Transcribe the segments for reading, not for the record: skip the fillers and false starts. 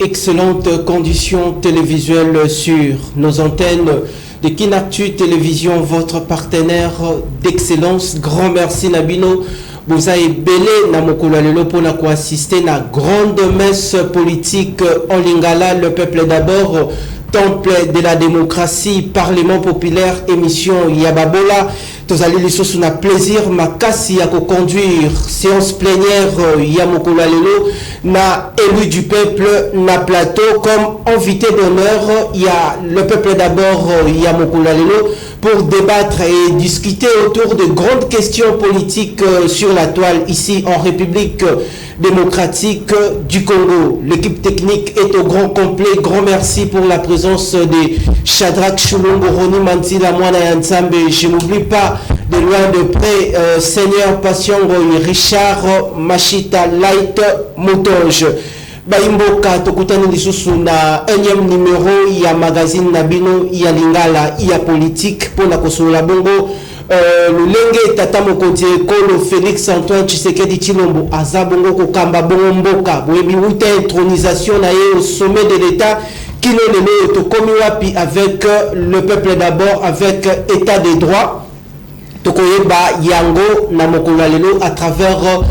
excellentes conditions télévisuelles sur nos antennes de Kinactu Télévision, votre partenaire d'excellence. Grand merci Nabino. Vous avez belé na mokolo lelo pona ko assister na grande messe politique en Lingala, le peuple d'abord, temple de la démocratie, parlement populaire, émission Yababola. Tozali lisosu na plaisir makasi ya ko conduire séance plénière ya mokolo lelo na élu du peuple na plateau comme invité d'honneur. Il y a le peuple d'abord, il y a mokolo lelo pour débattre et discuter autour de grandes questions politiques sur la toile ici en République démocratique du Congo. L'équipe technique est au grand complet. Grand merci pour la présence de Shadrach Chulungu, Roni Mantila, Mwana Yansambe. Je n'oublie pas de loin de près Seigneur Passiongo, Richard Machita Light Motoge. Baimboka tokutani lisusu na enyem numéro ya magazine Nabino ya Lingala ya politique pour la kosolola bongo lulenge tata mokonzi ekolo Félix Antoine Tshisekedi Tshilombo aza bongo kokamba bongo mboka boyebi uta intronisation na ye au sommet de l'État kilo lelo tokomi wapi avec le peuple d'abord, avec état de droit tokoyeba yango na mokolo lelo à travers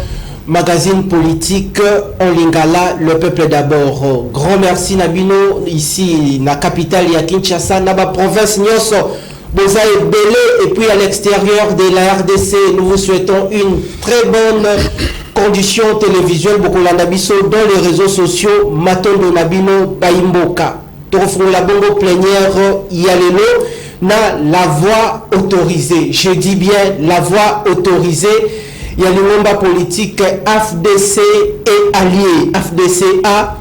magazine politique en Lingala, le peuple d'abord. Grand merci Nabino, ici, na capitale ya Kinshasa, na ba province Nyoso, Boza et Belé, et puis à l'extérieur de la RDC, nous vous souhaitons une très bonne condition télévisuelle, Bokolanda Biso, dans les réseaux sociaux, Matondo Nabino, Baimboka. Torofon la bongo plénière, Yalelo, na la voix autorisée. Je dis bien la voix autorisée. Il y a le politique AFDC et alliés. AFDC-A,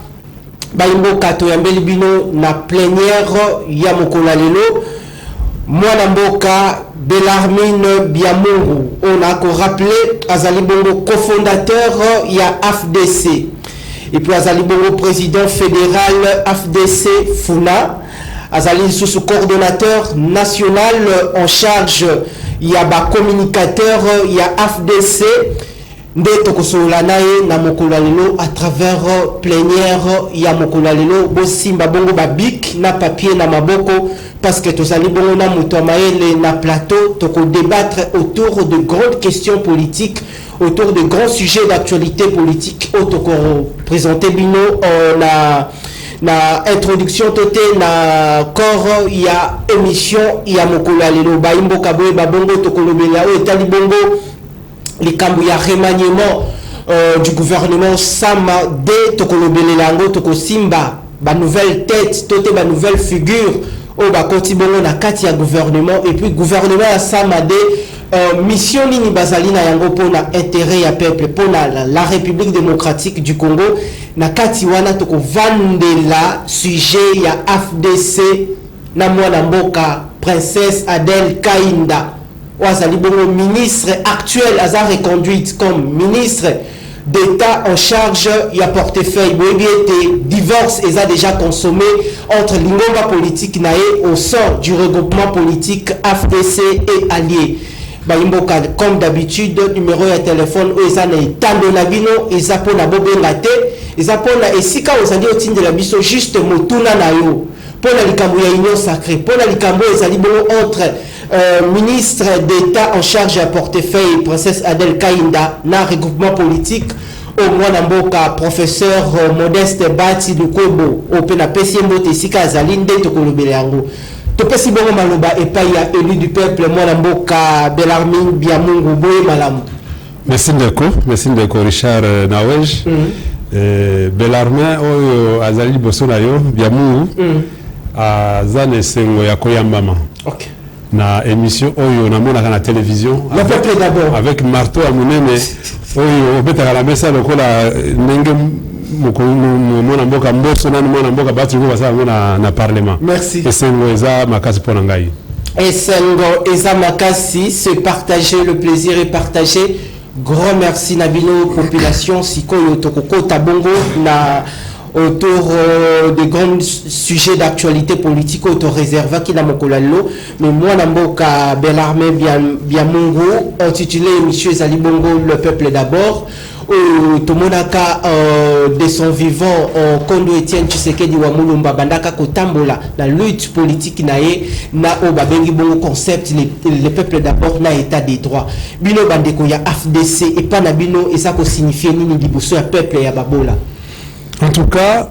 Baimbo Kato Yambelibino, na plénière, Yamokola Lelo, Mwanamboka, Belarmine Biamungu. On a encore rappelé, Azali Bongo, cofondateur, il y a AFDC. Et puis Azali Bongo, président fédéral AFDC Funa. Azali sous coordonnateur national en charge. Il y a un communicateur, il y a AFDC, Ndeto Kosolanae, na Mokolalelo, à travers plénière, il y a Mokolalelo, Bosimba Bongo Babik, na papier, na Maboko, parce que tous les bongo na Moutomaele, na plateau, toko débattre autour de grandes questions politiques, autour de grands sujets d'actualité politique, autour présenter Bino, na introduction toté na corps il y a émission il y a mokola lelo baimbo kaboye babongo tokolobela o etali bongo les kambu ya remaniement du gouvernement sama de tokolobela ngo tokosimba ba nouvelle tête toté ba nouvelle figure o ba koti bongo na kati ya gouvernement et puis gouvernement ya sama de mission nini bazalina yango pona intérêt ya peuple pona la République démocratique du Congo na kati wana toko vandela sujet ya AFDC na mwana mboka princesse Adèle Kainda wazali bongo ministre actuel aza reconduite comme ministre d'État en charge ya portefeuille boyebi ete divorce eza déjà consommé entre l'ingomba politique nae au sein du regroupement politique AFDC et alliés. Baimboka, comme d'habitude, numéro de téléphone, Oezana et Tando Nabino, Ezapona Bobengate, Ezapona et Sika Ozadi Otin de la Biso, juste Motuna Nayo, pour la Likambo Union Sacrée, pour la Likambo Ezalibo entre ministre d'État en charge à portefeuille, princesse Adèle Kainda, na regroupement politique, au Mwanamboka, professeur Modeste Bati Lukobo, au Pena PCMO Tessika Azalinde Tokolobelango. Topesi bongo maloba epai ya élu du peuple Mwanamboka Belarmine Biamungu boye malamu. Merci ndeko Richard Nawej. Belarmine oyo azali boso na yo Biamungu azane sengo ya koyambama. OK. Na émission oyo na mona na télévision. Le peuple d'abord. Avec marteau à monene oyo obeta la mesa lokola ndenge mona mboka mboso na mona mboka battu ko basa na parlement. Merci. Esengo eza makasi pona ngai. Esengo eza makasi, se partager le plaisir et partager. Grand merci Nabino population sikoyo tokoko tabongo na autour des grands sujets d'actualité politique auto-réserva qui n'a mokolalo mais moi Namboka Belarmine Biamungu intitulé Monsieur Zali Bongo le peuple d'abord tomonaka de son vivant Kondo Etienne Tshisekedi wa Mulumba bandaka kotambola la lutte politique nae na o babengi bongo concept le peuple d'abord na état des droits bino bandeko ya AFDC et pas na bino et ça ko signifier nini liboso ya peuple ya babola. En tout cas,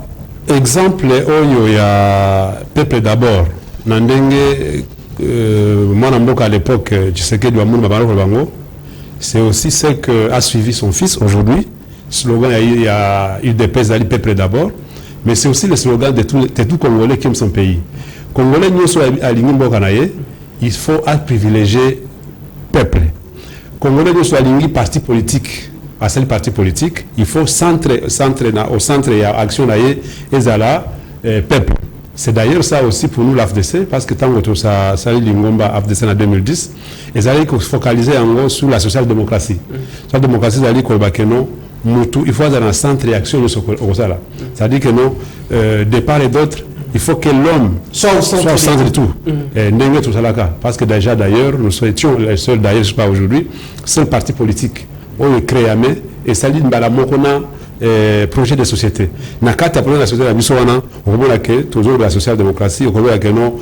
exemple oyo ya peuple d'abord nandenge moi à l'époque Tshisekedi wa Mulumba bango c'est aussi ce que a suivi son fils aujourd'hui. Slogan il y a UDPS Ali peuple d'abord, mais c'est aussi le slogan de tout Congolais qui aime son pays. Congolais nous sommes à l'Ingimbo-Kanaye, il faut privilégier peuple. Congolais nous sommes à l'Ingimbo parti politique, à seul parti politique, il faut au centre il y a action naye et zala peuple. C'est d'ailleurs ça aussi pour nous l'AFDC, parce que tant que ça l'Ingomba AFDC en 2010, ils allaient focaliser en gros sur la social-démocratie. La démocratie, ils allaient kolbakeno, il faut avoir un centre et action de ce là. C'est-à-dire que non, de part et d'autre, il faut que l'homme soit au centre de tout. Tout ça là, parce que déjà d'ailleurs, nous étions les seuls, d'ailleurs, je ne sais pas aujourd'hui, seul parti politique, on est créé et ça dit que projet de société. Nakata projet de société la bisoana, on voit que toujours la social-démocratie, on voit que non,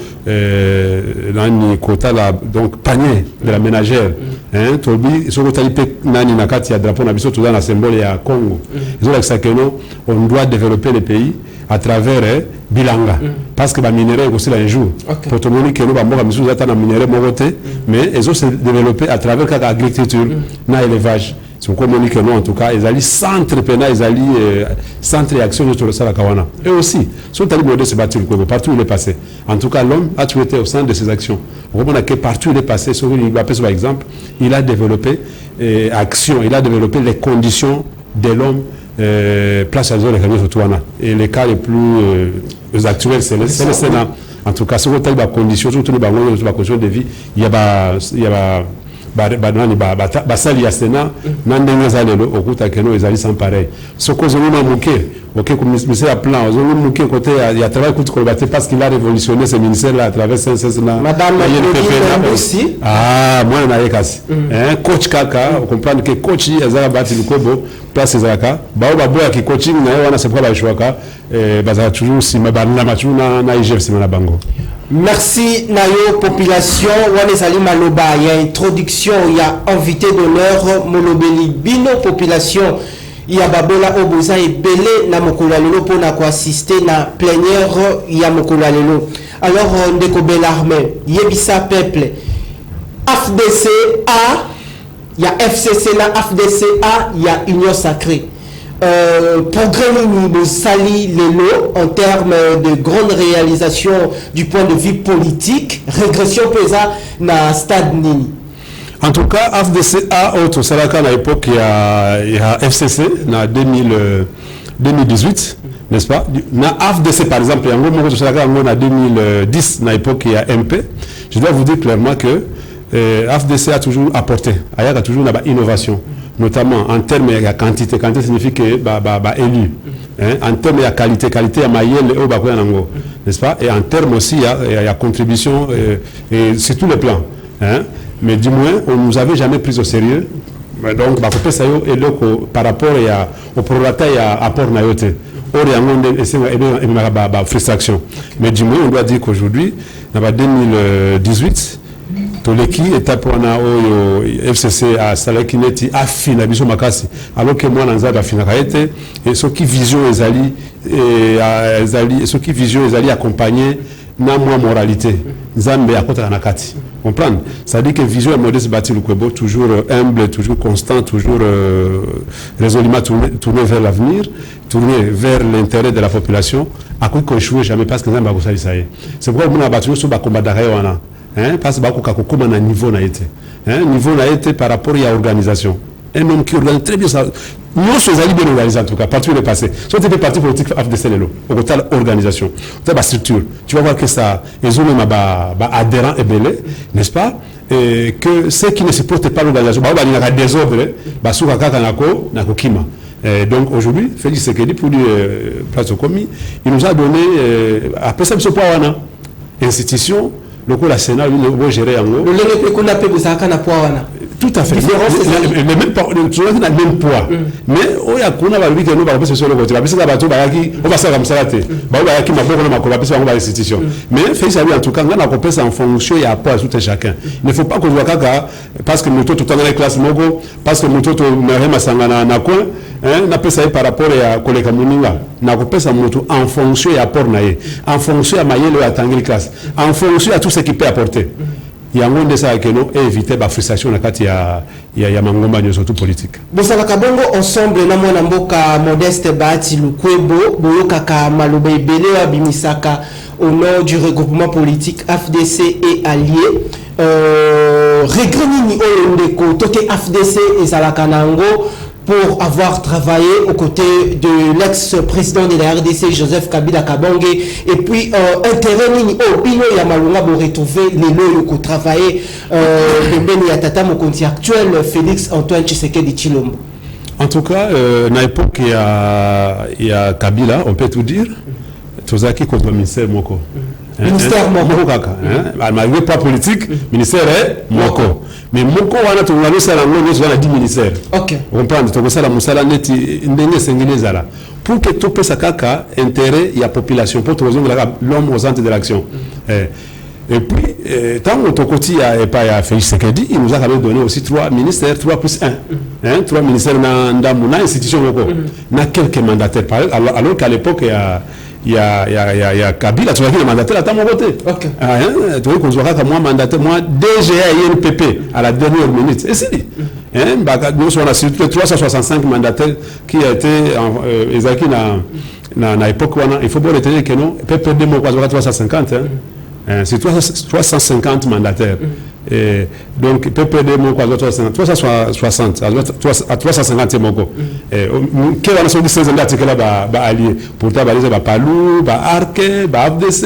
nani quota la donc panier de la ménagère. Hein, tobi sur le talipé nani nakati ya drapeau na biso tout dans la symbole ya Congo. Ils ont ça que non, on doit développer le pays à travers bilanga parce que ba minerai aussi là un jour pour tout le monde que nous ba mboka misu zata na minerai mogote mais ils ont se développer à travers l'agriculture na élevage. C'est communiqué non en tout cas ils allaient centre pénal ils allaient centre et action de la Kawana et aussi sont allés modèles se battre partout où il est passé. En tout cas l'homme a toujours été au centre de ses actions. On voit que partout où il est passé sur par exemple il a développé action, il a développé les conditions de l'homme place à zone et les cas les plus actuels c'est le Sénat. En tout cas sur les conditions surtout les conditions de vie il y a basali ya Sénat nandenge zalelo okuta keno ezali sans pareil soko zoluma muke OK comme ministère à plan zoluma muke côté il y a travail kuti kolbate parce qu'il a révolutionné ce ministère là à travers madame aussi moi na yekasi coach kaka on comprend que coach azala bati likobo place ezaka bao baboya ki coaching na wana c'est pas ba choaka bazala toujours si mabana machu na IGF si na bango. Merci Nayo population wane sali maloba il y a introduction il y a invité d'honneur molobeli bino population il y a babola oboza et belé na mokolo lelo pona ko assister na plénière il y a mokolo lelo alors ndeko Belarmé yebisa peuple AFDC A il y a FCC là AFDC A il y a Union Sacrée. Programme Sali Lelo en termes de grandes réalisations du point de vue politique, régression pesa na stade Nini. En tout cas, AFDC a autre Salaka à l'époque il y a FCC na 2018, n'est-ce pas? Na AFDC par exemple, il y a un gros Salaka en 2010 na l'époque il y a MP. Je dois vous dire clairement que AFDC a toujours apporté, il y a toujours une innovation. Notamment en termes de quantité. Quantité signifie que élu. En termes de qualité, qualité à maïel et au bakoyanango, n'est-ce pas? Et en termes aussi, il y a contribution et sur tous les plans. Mais du moins, on ne nous avait jamais pris au sérieux. Donc, par rapport au prorata et à apport nayote. Or, il y a une frustration. Mais du moins, on doit dire qu'aujourd'hui, dans 2018, Toleki étape wana oyo FCC a salaki neti afina biso makasi alors que moi nanza afina kaete et ce qui vision ezali accompagné na moi moralité nzambe akota na kati comprendre ça dit que vision modeste bâti le kwebo toujours humble toujours constant toujours résolument tourné vers l'avenir tourné vers l'intérêt de la population à quoi qu'on échoue jamais parce que nzambe akosali ça c'est pourquoi on a battu sur ba combat d'arrêt wana. Parce que beaucoup de niveau n'a été. Niveau n'a été par rapport à l'organisation. Un homme qui organise très bien ça. Nous sommes bien organisés en tout cas, partout où il est passé. Soit tu es parti politique AFDC, au total organisation, au total structure. Tu vas voir que ça, ils ont même adhérents et belés, n'est-ce pas? Et que ceux qui ne supportent pas l'organisation, il y a des désordres, donc aujourd'hui, Félix Tshisekedi pour lui, place au commis, il nous a donné, après ça, institution. Le coup la Sénat, il va gérer en haut. Tout à fait. Le même poids. Mais il y a qu'on a vu que nous avons sur le côté. Parce que on va ça comme ça là. Institution. Mais fait ça en tout cas, on a compris en fonction et apport à tout chacun. Il ne faut pas qu'on voit parce que nous tout le temps dans les classes mogo, parce que nous tout le masangana na coin, n'a pas ça par rapport à collègue Moninga. N'a compris ça en fonction et apport naé, en fonction à mailler le atteindre les classes, en fonction à tout ce qui peut apporter. Il y a un monde de ça que nous éviter la frustration dans il y a mangomba surtout politique. Bosala kabongo ensemble na mwana mboka Modeste Bahati Lukwebo boyoka ka maloba ebele abimisaka au nom du regroupement politique AFDC et alliés. Regrenini oyondeko toke AFDC et Zalakanango pour avoir travaillé aux côtés de l'ex-président de la RDC, Joseph Kabila Kabange, et puis intérêt nini opinion ya malunga pour retrouver les lois qui travaillé de Beni Yatata Mokonzi actuel Félix Antoine Tshisekedi Tshilombo. En tout cas, à l'époque il y a Kabila, on peut tout dire, tout ça qui contre le ministère Moko. Ministère Moko. Malgré pas politique, ministère est Moko. Mais Moko, on a tout le monde, on a 10 ministères. Ok. On comprend, donc ça, la Moussala net, pour que tout puisse avoir intérêt, il y a population, pour que l'homme au centre de l'action. Et puis, tant que côté il y a Félix Sekedi, il nous a quand même donné aussi 3 ministères, 3 plus 1. 3 ministères dans l'institution Moko. Il y a quelques mandataires, alors qu'à l'époque, il y a Kabila, tu vois, qui est mandataire à mon côté. Ok. Tu vois, qu'on se voit comme moi, mandataire, moi, DGA et INPP à la dernière minute. Et c'est dit. Nous, on a surtout 365 mandataires qui a été, dans l'époque, il faut bien retenir que non, PPD, moi, 350. C'est 350 mandataires. Et donc, PPD, moi, 360, à 350, Moko. Quelle est la seule article là, allié? Pourtant, il y a Palou, Arke, AFDC,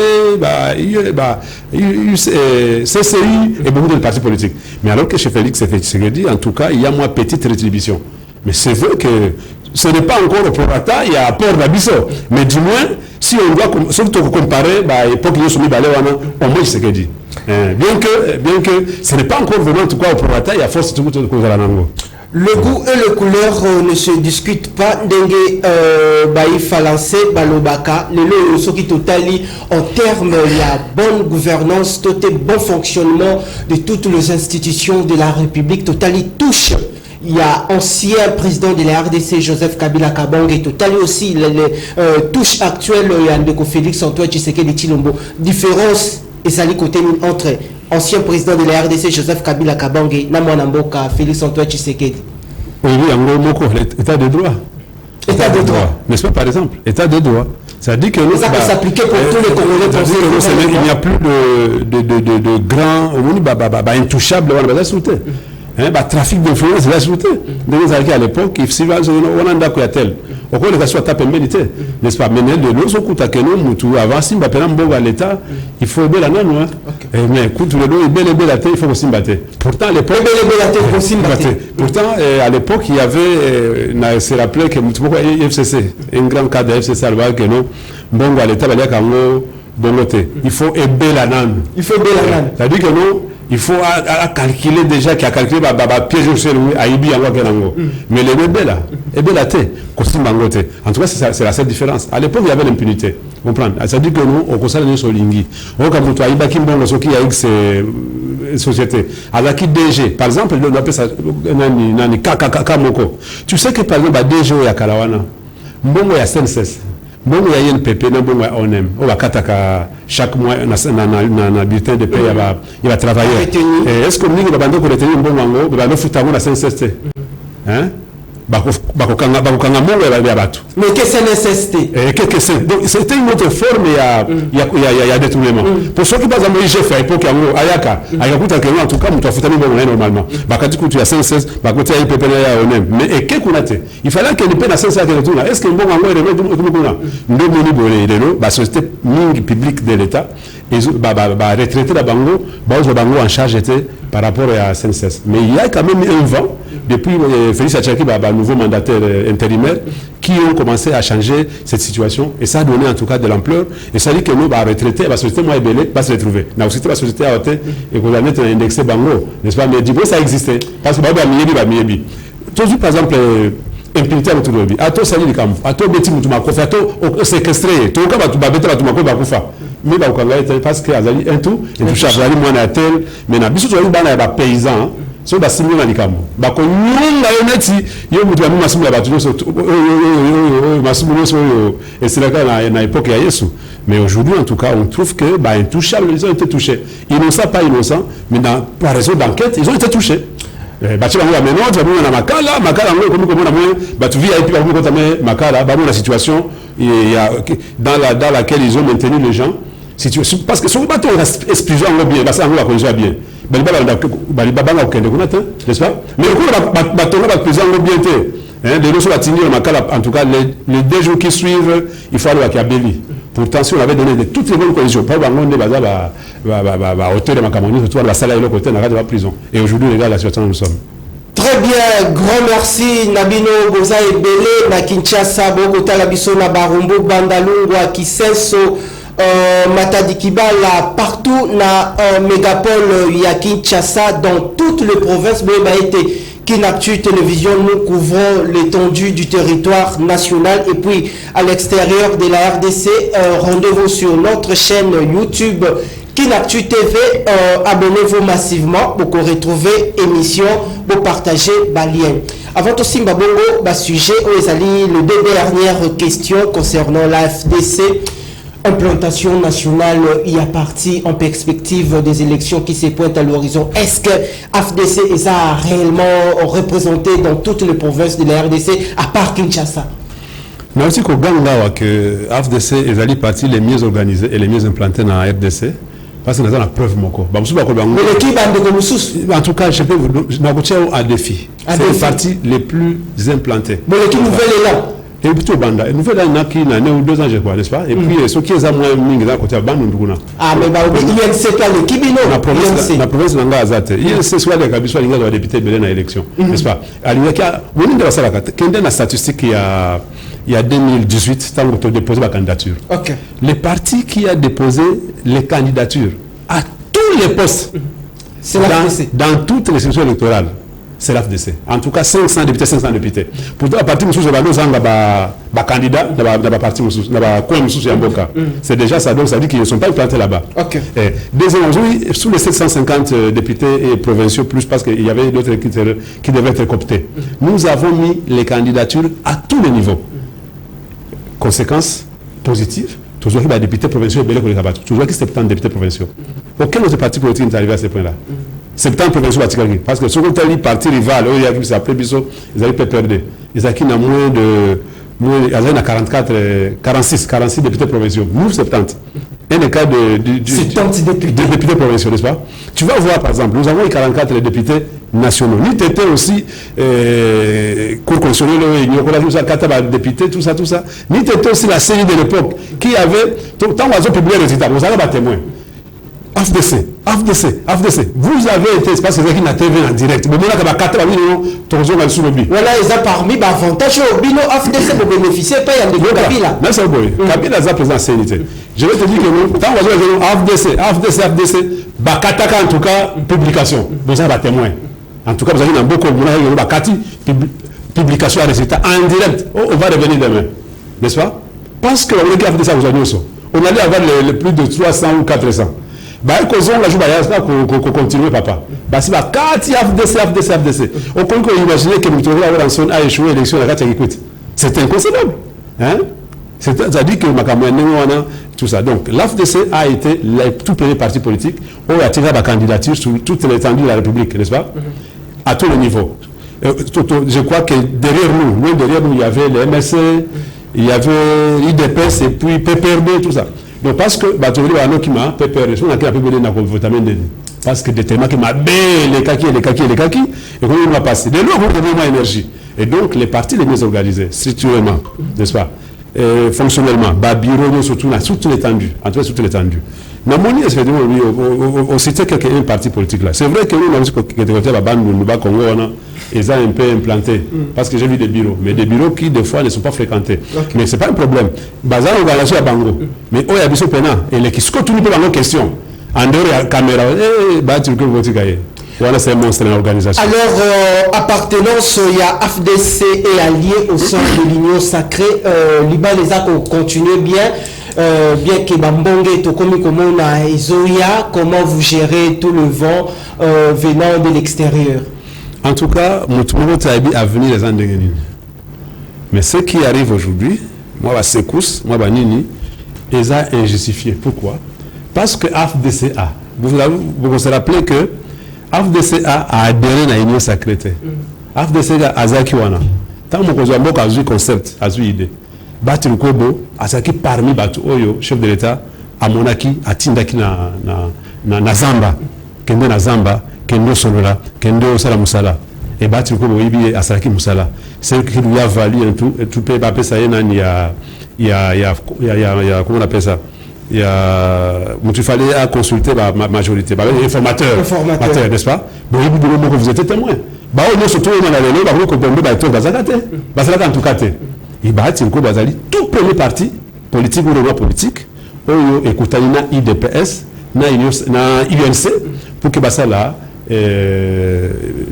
CCI et beaucoup de partis politiques. Mais alors que chez Félix Tshisekedi, en tout cas, il y a moins petite rétribution. Mais c'est vrai que ce n'est pas encore au prorata, il y a peur d'Abisso. Mais du moins, si on doit surtout comparer, l'époque où il y a au moins Tshisekedi. Bien que ce n'est pas encore vraiment en tout cas au prorata, il y a force de tout le monde. Le goût et le couleur ne se discutent pas. Dengue Baïfa lancé Balobaka, les lois qui totali en termes de la bonne gouvernance, tout bon fonctionnement de toutes les institutions de la République, totali touche. Il y a ancien président de la RDC, Joseph Kabila Kabange, et total aussi les touches actuelles, Yandeko Félix Antoine Tshisekedi Tshilombo. Différence et ça côté entre ancien président de la RDC, Joseph Kabila Kabange, Namwanamboka, Félix Antoine Tshisekedi. Oui, l'état de droit. État de droit. N'est-ce pas, par exemple? État de droit. Ça dit que ça peut s'appliquer pour tous les Congolais. Il n'y a plus de grands, intouchables, trafic d'influence, c'est la sûreté. À l'époque, il y a un tel. Au cours de la tape militaire, n'est-ce pas? Mais de l'autre côté, avant, si on à l'État, il faut aider la nano. Mais écoute, il faut aussi battre. Pourtant, à l'époque, à l'époque, il y avait, c'est rappelé que FCC, un grand cas de FCC, que nous, bon, à l'État, il faut aider la nano. Il faut aider la nano. C'est-à-dire que nous, il faut calculer déjà qu'il a calculé piège sur lui à Ibi en Wakanango. Mais les bébés là, en tout cas, c'est la seule différence. À l'époque, il y avait l'impunité. Vous comprenez? C'est-à-dire que nous, on constate les solingi. On comme toi, Iba Kimbon, ce qui a X société. Avec DG, par exemple, on appelle ça Nani Kakamoko. Tu sais que par exemple, DG ou Yakalawana, Mbongo ya SNCS. Bon, il y a une PP, on aime. On va kataka chaque mois dans bulletin de paie, il va travailler. Est-ce que nous avons retenir un bon mango, il va faire la SNCST? Hein? Mais qu'est-ce que c'est donc c'était une autre forme, il y a détournement. Pour ceux qui passent à Moïse, fait pour qu'il y ait Ayaka, en tout cas, tu as fait un normalement. Tu as 516, tu as IPP, mais qu'est-ce qu'on a fait? Il fallait qu'il y ait une peine à 500 retours. Est-ce qu'il y a un bon mango et la société publique de l'État, retraité la Bango, en charge était par rapport à 516. Mais il y a quand même un vent depuis Félix Tchaki, nouveau mandataire intérimaire, qui ont commencé à changer cette situation. Et ça a donné en tout cas de l'ampleur. Et ça dit que nous, retraités, la société moi belé va se retrouver. La société a été et qu'on a mis un indexé bango, n'est-ce pas? Mais du coup, ça existait. Parce que Miebi. Toujours, par exemple, impunité à notre lobby. À toi, ça dit comme à toi, Betty Moutoumako, à toi, séquestré. Toi, tu vas mettre la Toumako Bakoufa. Mais parce que Azali un tout, et tout ça, Azali moi na tel, mais na biso tu vas ba paysan, so ba simio na likambo. Ba ko nyunga yoneti, yo mutu ya masimu ya batu so masimu so et c'est là na époque ya Yesu. Mais aujourd'hui en tout cas, on trouve que intouchables, ils ont été touchés. Innocents pas innocents, mais par raison d'enquête, ils ont été touchés. Bati bango ya menor, tu vas na makala ngo comme on a moins, batu via et puis bango quand makala, ba la situation dans laquelle ils ont maintenu les gens. Parce que si on va expliquer bien, ça on va connaître bien. N'est-ce pas? Mais on va présenter bien. De nous en tout cas, les 2 jours qui suivent, il faut aller à Kabeli. Pourtant, si on avait donné de toutes les bonnes conditions, pas hauteur de ma camarade, surtout à la salle et le côté de la prison. Et aujourd'hui, les gars, la situation où nous sommes. Très bien, grand merci Nabino Goza Ebele, na Kinshasa, Bogota, Labiso, na Barumbo, Bandalungwa, Kisenso, Matadi Kibala, partout na mégapole ya Kinshasa, dans toutes les provinces, Kinactu Télévision, nous couvrons l'étendue du territoire national et puis à l'extérieur de la RDC, rendez-vous sur notre chaîne YouTube Kinactu TV, abonnez-vous massivement pour retrouver émission, pour partager lien. Avant tout ça, sujet, les 2 dernières questions concernant la FDC. Implantation nationale, il y a parti en perspective des élections qui se pointent à l'horizon. Est-ce que FDC est réellement représenté dans toutes les provinces de la RDC, à part Kinshasa? Mais aussi qu'au Ganga, que FDC est parti les mieux organisés et les mieux implantés dans la RDC. Parce que nous avons la preuve. Mais l'équipe en tout cas, je peux vous dire un défi. C'est les partis les plus implantés. Mais l'équipe nouvelle est là. Et plutôt banda, une nouvelle année qui n'a 2 ans, je crois, n'est-ce pas? Et puis, ce qui est à moins mingi dans côté banda, ah, mais INC pas l'équipe, non? La province de Nanga Azate. INC soit les cabis, soit les gars de député belé dans l'élection, n'est-ce pas? Alors, il y a une statistique, il y a 2018, tant qu'on a déposé ma candidature. Okay. Les partis qui a déposé les candidatures à tous les postes, dans toutes les sections électorales, c'est l'AFDC. En tout cas, 500 députés. Pourtant, à partir de ce moment-là, nous avons candidat dans la partie c'est déjà ça, donc ça dit qu'ils ne sont pas implantés là-bas. Okay. Deuxièmement, sous les 750 députés et provinciaux, plus parce qu'il y avait d'autres qui devaient être cooptés, nous avons mis les candidatures à tous les niveaux. Conséquence positive, toujours qu'il y a des députés provinciaux et toujours qu'il y a 70 députés provinciaux. Aucun autre parti politique n'est arrivé à ce point-là. 70 provinciaux parce que ce qu'on a dit parti rival, il y a qui s'appelait Bissot, ils avaient PPRD. Ils avaient moins de 46 députés provinciaux. Nous, 70. Un des cas de 70 députés provinciaux, n'est-ce pas? Tu vas voir, par exemple, nous avons eu 44 députés nationaux. Nous étions aussi cour constitutionnelle, il y a 4 députés, tout ça. Nous étions aussi la série de l'époque qui avait, tant qu'on a publié les résultats, vous avez un témoin. AFDC. Vous avez été, c'est parce que vous avez une TV en direct. Mais maintenant, voilà, ils ont parmi les avantages. Bino AFDC pour bénéficier, pas il y a des Kabila. Non, c'est bon. Kabila est présent en CNT. Je vais te dire que nous, tant que vous avez AFDC, Bakataka en tout cas, publication. Vous avez un témoin. En tout cas, vous avez un beau communauté, Bakati, publication à résultat en direct. On va revenir demain. N'est-ce pas? Parce qu'on est capable de ça, vous avez aussi. On allait avoir les plus de 300 ou 400. On continue, papa. FDC. On peut imaginer que nous a échoué l'élection à la c'est inconcevable. Hein? C'est-à-dire que tout ça. Donc, l'AFDC a été le tout premier parti politique où il a tiré la candidature sur toute l'étendue de la République, n'est-ce pas? À tous les niveaux. Je crois que derrière nous, il y avait le MSC, il y avait l'IDPS et puis PPRD, tout ça. Donc, parce que, parce que des thèmes qui m'a les kaki, et qu'on va passer. De l'eau, on a énergie. Et donc, les partis les mieux organisés, structurellement, n'est-ce pas? Fonctionnellement, bureau, surtout toute l'étendue, en tout cas, toute l'étendue. Namoni effectivement on citait un parti politique là. C'est vrai que nous avons dit que la bande du Congo ils ont un peu implanté parce que j'ai vu des bureaux, mais des bureaux qui des fois ne sont pas fréquentés. Okay. Mais c'est pas un problème. Bazar organisation à Bango, mais il y a des pena et les qui se continuent pour la question. En dehors de la caméra, tu peux voter gayer. Voilà, c'est un monstre dans l'organisation. Alors, appartenance, il y a AFDC et allié au sein de l'Union Sacrée. Liban les a continué bien. Bien que Bambonge Tokomi Komona et Zoya, comment vous gérez tout le vent venant de l'extérieur? En tout cas, Moutoumou Taïbi a venu les Andéguénines. Mais ce qui arrive aujourd'hui, moi, la secousse, moi, la Nini, ils ont injustifié. Pourquoi? Parce que AFDCA, vous vous rappelez que AFDCA a adhéré à l'Union Sacrée. AFDCA a Zakiwana. Tant que vous avez un concept, une idée. Bati Lukobo, Asaki parmi Batu Oyo, chef de l'État, à Monaki, à Tindaki na Zamba, Kendo na Zamba, Kendo Solola, Kendo Sala Musala. Et Bati Lukobo, Ibi, Asaki Musala. C'est qui lui a valu un tout peut pas ça, il y a, comment on appelle ça? Il y a, fallait à consulter ma majorité, informateur, n'est-ce pas? Bon, vous êtes témoin. Bah, on se trouve dans la vélo, bah, vous comprenez, bah, tout bazakate, bazakate en tout cas. Il va être tout premier parti politique ou le politique écoutez na IDPS na UNC pour que ça là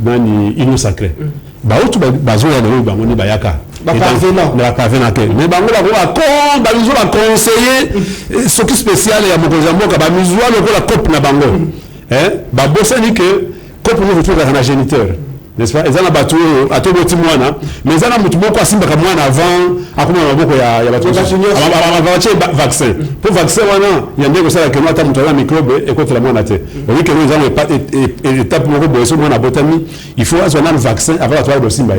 nani Union Sacrée ba auto bazo ya le bango ba yaka ba parvenant mais bango ba mizo ba conseiller ce qui spécial ya mokoza mboka ba mizo la cop na bango ba bosani que cop nous retrouve dans la géniteur. N'est-ce pas? Ils ont battu à tout le monde, mais ils ont battu beaucoup à Simba comme moi avant, à comment on a il y a battu vaccin. Pour vaccin, il y a des gens qui ont été un microbe et contre la moine. Oui, que nous avons pas étape pour le sur la botanie. Il faut avoir un vaccin avant la toile de Simba.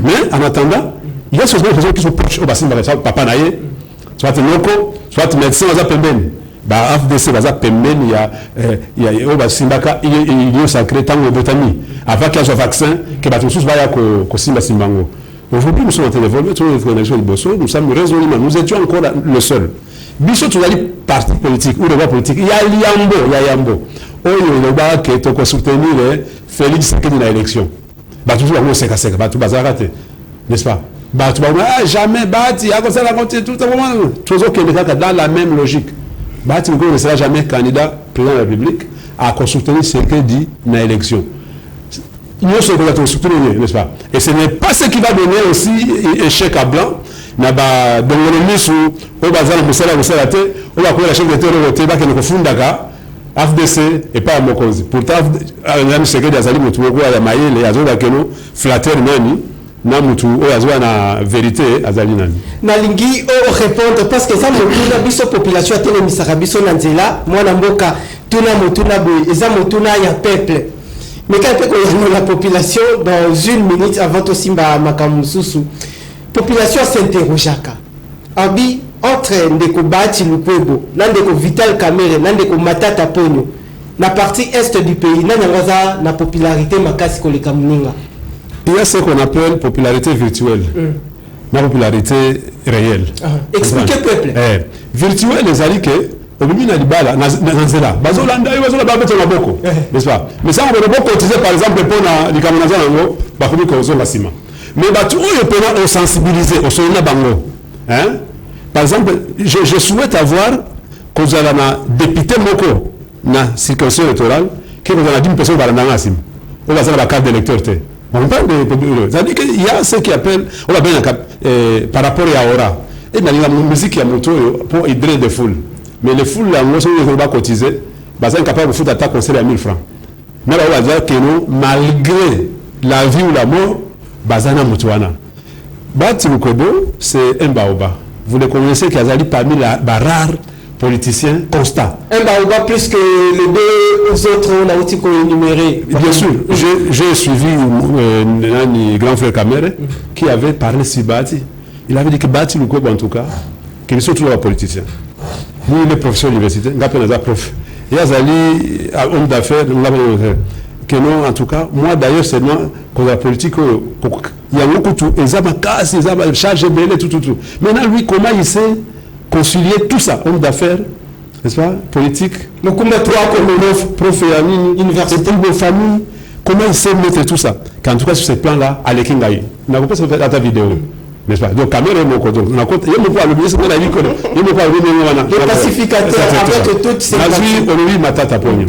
Mais en attendant, il y a des gens qui sont proches au bassin de Papa Naye, soit loco, soit médecin, soit pembeni. Bah AFDC baza pembeni il y a au basimbaka il sacré tant le botanie avant qu'il y ait un vaccin que ba tous va ya ko simba simbango. Aujourd'hui nous sommes en train d'évoluer sur les organisations de Bosso, nous sommes résolument, nous étions encore le seul. Biso tu ali parti politique ou le droit politique, il y a Yambo. Oh le ba que to ko soutenir Félix Sekedi dans l'élection. Ba toujours on seka ba tout bazarate. N'est-ce pas? Ba tu ba jamais bati a comme ça la continuer tout moment. Toujours que dans la même logique. Bati ne sera jamais candidat président de la République à soutenir ce qu'il dit dans l'élection. Nous sommes pour soutenir, n'est-ce pas? Et ce n'est pas ce qui va donner aussi échec à blanc. Dans le ministre, au bazar, on va la chef de terre, on va fondaka AFDC et pas à Mokozi. Pourtant, la secrétaire d'Azali Moutouoko a maillé les Azora Keno, flatteur Nani. Namutu oyazoa na vérité azali nani nalingi o répondre parce que ça motuna biso population atele misaka biso na nzela mwana mboka tuna motuna boy eza motuna ya peuple mais quand peut ko la population dans une minute avant to simba makamususu population s'interrogeaka abi entre ndeko Bati Lukwebo na ndeko Vital Kamerhe na ndeko Matata Ponyo na partie est du pays na ngaza na popularité makasi koleka muninga. Il y a ce qu'on appelle popularité virtuelle, la popularité réelle. Expliquez peuple. Virtuelle, les alliés, au milieu de la Nanzela, Bazolanda, Bazolanda, Bazolanda, n'est-ce pas? Mais ça, on peut pas cotiser par exemple pour les Camerounais, Bakoumi Kozo Massima. Mais on peut sensibiliser au Solina Bango. Par exemple, je souhaite avoir qu'on a un député Moko dans la circonscription électorale qui nous a dit une personne par la Nassim. On va faire la carte d'électeur. On parle de c'est-à-dire qu'il y a ce qui appelle, on va bien par rapport à Aura. Et dans la musique, il y a moto pour aider des foules. Mais les foules, là, si on va cotiser, ils sont capables de foutre attaque conseil à 1000 francs. Mais là, on va dire que nous, malgré la vie ou la mort, Bazana Moutouana. Bati Lukwebo, c'est un baoba. Vous le connaissez qui a parmi les rares politiciens constants. Un baoba plus que les deux autres, on a aussi énuméré. Bien sûr, j'ai suivi un grand frère Kamerhe qui avait parlé sur Bati. Il avait dit que Bati Lukwebo, en tout cas, qu'il est surtout un politicien. Nous, il est professeur d'université, il est prof. Il y a un homme d'affaires, que non, en tout cas, moi d'ailleurs, c'est moi, pour la politique, il y a beaucoup de tout, ils ont casse, ils ont charge, tout. Maintenant, lui, comment il sait concilier tout ça, homme d'affaires, n'est-ce pas, politique, Mokumba 3 comme prof et amis, université, de famille, comment il sait mettre tout ça? Qu'en tout cas, sur ce plan-là, à l'ékingaï, on n'a pas fait ta vidéo. N'est-ce pas? Donc, caméra est mon côté. On a compté. Il y a mon poids, le pacificateur avec toutes ces parties. On matata ponyo.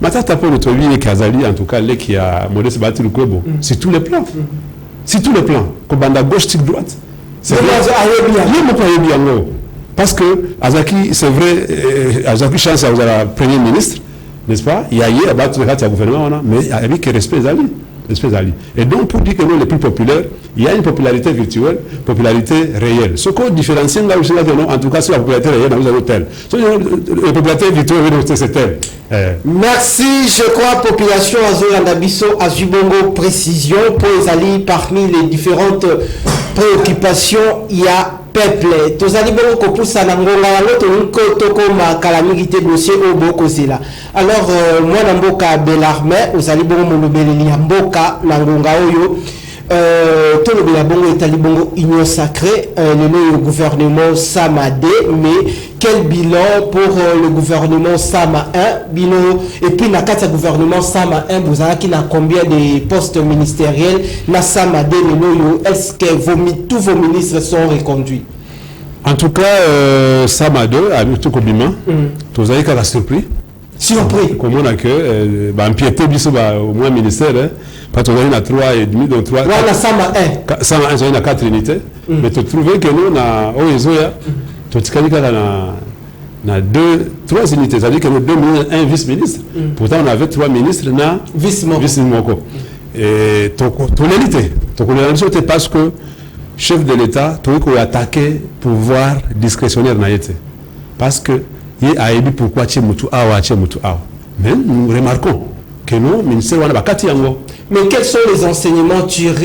Matata ponyo, tu as Kazali, en tout cas, les qui a modeste bâti le Kwebo. C'est tous les plans. C'est tous les plans. Comme banda gauche, tic droite. C'est vrai. Parce que Azaki, c'est vrai, Azaki chance à la Premier ministre, n'est-ce pas? Il y a hier, le gouvernement, mais il y a avec respect d'Ali. Et donc, pour dire que nous, les plus populaires, il y a une popularité virtuelle, popularité réelle. Ce qu'on différencie là aussi, en tout cas, sur la popularité réelle, nous avons tel. La popularité virtuelle, c'est tel. Merci, je crois, population Azolandabiso, Azubongo, précision, pour les alliés parmi les différentes préoccupations, il y a peuple. Tozali bongo kopusa na ngonga loto toko makalamité dossier au boko zela. Alors moi na mboka Belarme ozali bongo molobeli ya mboka na ngonga oyo tolobela bongo etali bongo union sacrée le gouvernement Sama 2, mais quel bilan pour le gouvernement Sama 1 bilan et puis na kati ya gouvernement Sama 1 vous avez qui na combien de postes ministériels na Sama 2 est-ce que tous vos ministres sont reconduits? En tout cas Sama 2 a mis tout comme tous avez qu'à surpris comment on a que empiété biso au moins ministère pas tout à 3,5 donc 3 voilà Sama 1 Sama 1 a 4 unités mais tu trouvais que nous na oyezoya tu tikalika na 3 unités, c'est-à-dire que nous 2 ministres, 1 vice-ministre. Pourtant, on avait 3 ministres na vice-moko. Et ton élité, c'est parce que chef de l'État, tu as attaqué pouvoir discrétionnaire na yete. Parce que il a dit pourquoi tu es mutu awa. Mais nous remarquons que nous, ministère wana bakati yango. Mais quels sont les enseignements tirés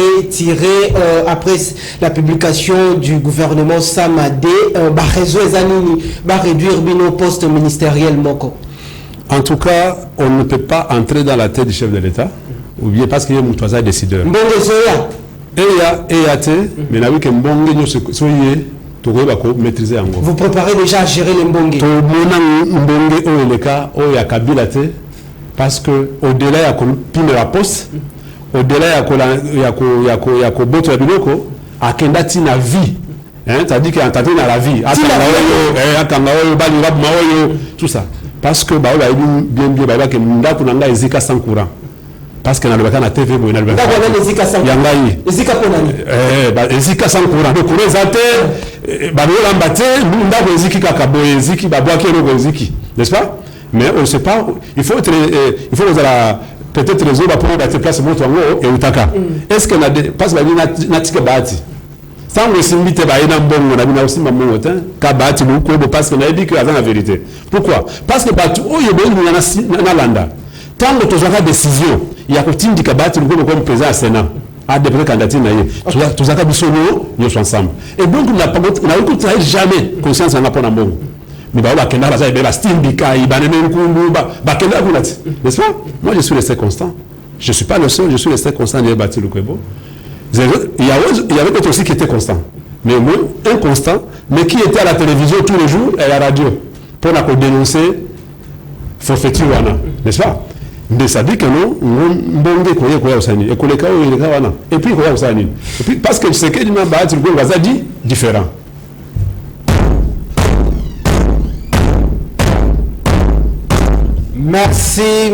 après la publication du gouvernement Sama 2 réduire nos postes ministériels moko? En tout cas, on ne peut pas entrer dans la tête du chef de l'État, ou bien parce qu'il y a un décideur. Mais là, que maîtriser en vous préparez déjà à gérer les mbonge? Parce que au-delà de la poste, au-delà de la botte de biloko, à kendati na vie, c'est-à-dire qu'il y a dans la vie, tout ça. Parce que bien que ndakuna ezika sans courant. Parce que dans le na TV bo na le ezika sans courant. Donc les ater ba lambate ndako eziki kaka bo eziki ba boaki ro eziki, n'est-ce pas? Mais on ne sait pas, il faut peut-être les autres pour être place moto et utaka. Est-ce que parce que na tika bati sans le simbite ba ina mbongo na bina aussi mamongo ta ka bati lu ko parce que na dit que avant la vérité. Pourquoi? Parce que batu o yebo na landa. Tant que tu as décision, il y a que tindika bati lu ko comme président Sénat a déposé candidature na yé. Tu as bisono yo ensemble. Et donc on n'a eu jamais conscience en apport en mbongo. N'est-ce pas? Moi je suis resté constant. Je ne suis pas le seul, je suis resté constant de bâtir le Kwebo. Il y avait d'autres aussi qui étaient constants. Mais moi, inconstant, mais qui était à la télévision tous les jours et à la radio pour dénoncer forfaiture. N'est-ce pas? Mais ça dit que non, et puis parce que ce que m'a bâti le Kwebo va dire différent. Merci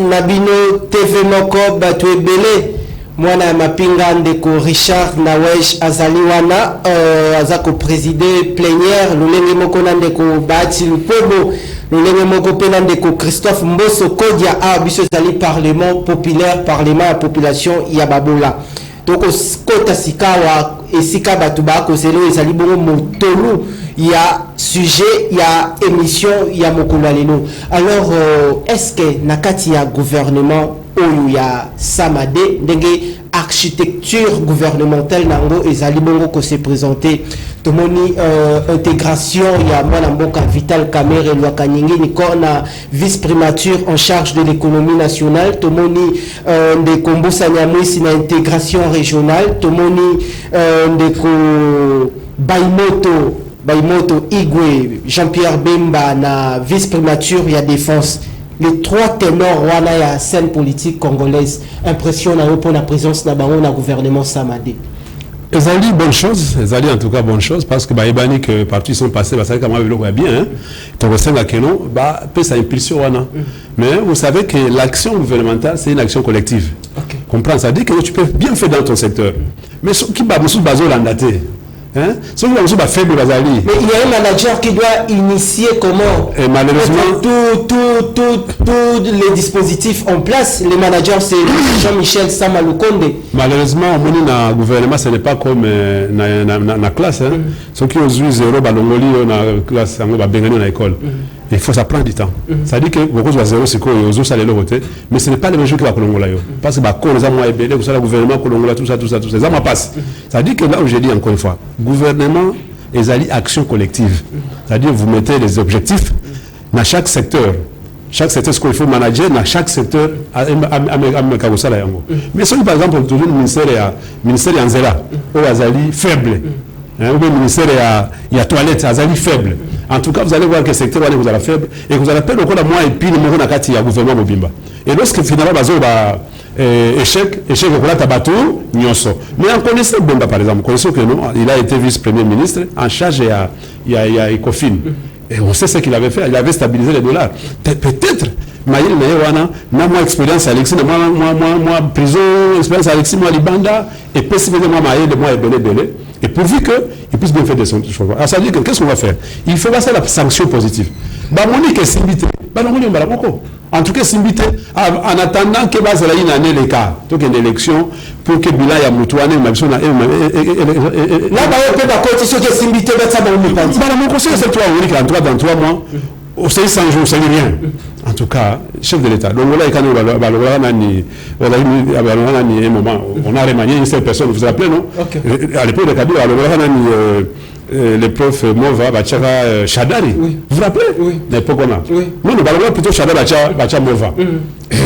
Nabino TV Moko Batwe Bele mwana mapinga ndeko Richard Nawesh Azaliwana azako présider plénière lulenge moko na ndeko Bati Lupobo lulenge moko pena ndeko Christophe Mboso Kodia a biso zali parlement populaire parlement à population ya babola donc kota sikawa esika batu ba ko selo ezali bongo motolu ya sujet ya émission ya mokolo lelo. Alors est-ce que nakati ya gouvernement oyo ya Sama 2 ndenge architecture gouvernementale nango ezali bongo ko se présenter tomoni intégration ya mwana mboka Vital Kamerhe Lwaka Nyingeni na vice primature en charge de l'économie nationale tomoni ndeko Mbusa Nyamwisi na intégration régionale tomoni ndeko Baimoto Baimoto Igwe, Jean-Pierre Bemba na vice-primature ya défense. Les trois ténors wana ya scène politique congolaise. Impression na pour la présence na bango na gouvernement Samade. Ezali bonne chose, ezali en tout cas bonne chose parce que baibani que partout ils sont passés, ça comment vélo va bien, ton senga keno, peut ça impulsion wana. Mais vous savez que l'action gouvernementale c'est une action collective. Comprends, ça dit que tu peux bien faire dans ton secteur. Mais ce qui va sous bazo landaté. Hein? Mais il y a un manager qui doit initier comment et malheureusement tous les dispositifs en place. Les managers c'est Jean-Michel Samalukonde. Malheureusement au le gouvernement ce n'est pas comme na classe. Hein? Ceux qui ont eu zéro balongoli na classe na école. Il faut ça prendre du temps. Ça dit que beaucoup de zéro c'est quoi ils ont ça les côté mais ce n'est pas les mesures qui va kolongola yo parce que quand les amants ébélé que ça le gouvernement kolongola tout ça ça m'a passe. Ça dit que là où j'ai dit encore une fois gouvernement et action collective. C'est-à-dire vous mettez les objectifs dans chaque secteur. Chaque secteur, ce qu'il faut manager dans chaque secteur mais si par exemple toujours le ministère Anzela ou Azali faible ou le ministère il y a toilette Azali faible. En tout cas, vous allez voir que le secteur vous allez faible et que vous allez perdre encore la mois et puis le mouvement nakati ya gouvernement mobimba. Et lorsque finalement échec au la tabatou nyonso. Mais on connaissait Bemba par exemple, connaissons que non, il a été vice-premier ministre en charge il y a Ecofin. Et on sait ce qu'il avait fait, il avait stabilisé les dollars. Peut-être Maïl Nayewana, moi expérience Alexis, moi prison, expérience Alexis, moi Libanda, et précisément Maïl, moi Belé. Et pourvu qu'il puisse bien faire des choses. Alors ça veut dire que qu'est-ce qu'on va faire? Il faut passer la sanction positive. Monique est simbité. En tout cas, simbité. En attendant que base la une année les cas, donc une élection pour que Bila ya Moutouane, là, peut pas condition que simbité va ça mon conseil, c'est toi, dans 3 mois. C'est 100 jours, c'est rien. En tout cas, chef de l'État. Donc là, on a remanié une seule personne, vous vous rappelez, non? À l'époque de Kabila, le prof Mova, Bachara Chadari. Vous vous rappelez? Oui. L'époque on a. Oui. Non, nous parlons plutôt Chadari, Bachara Mova.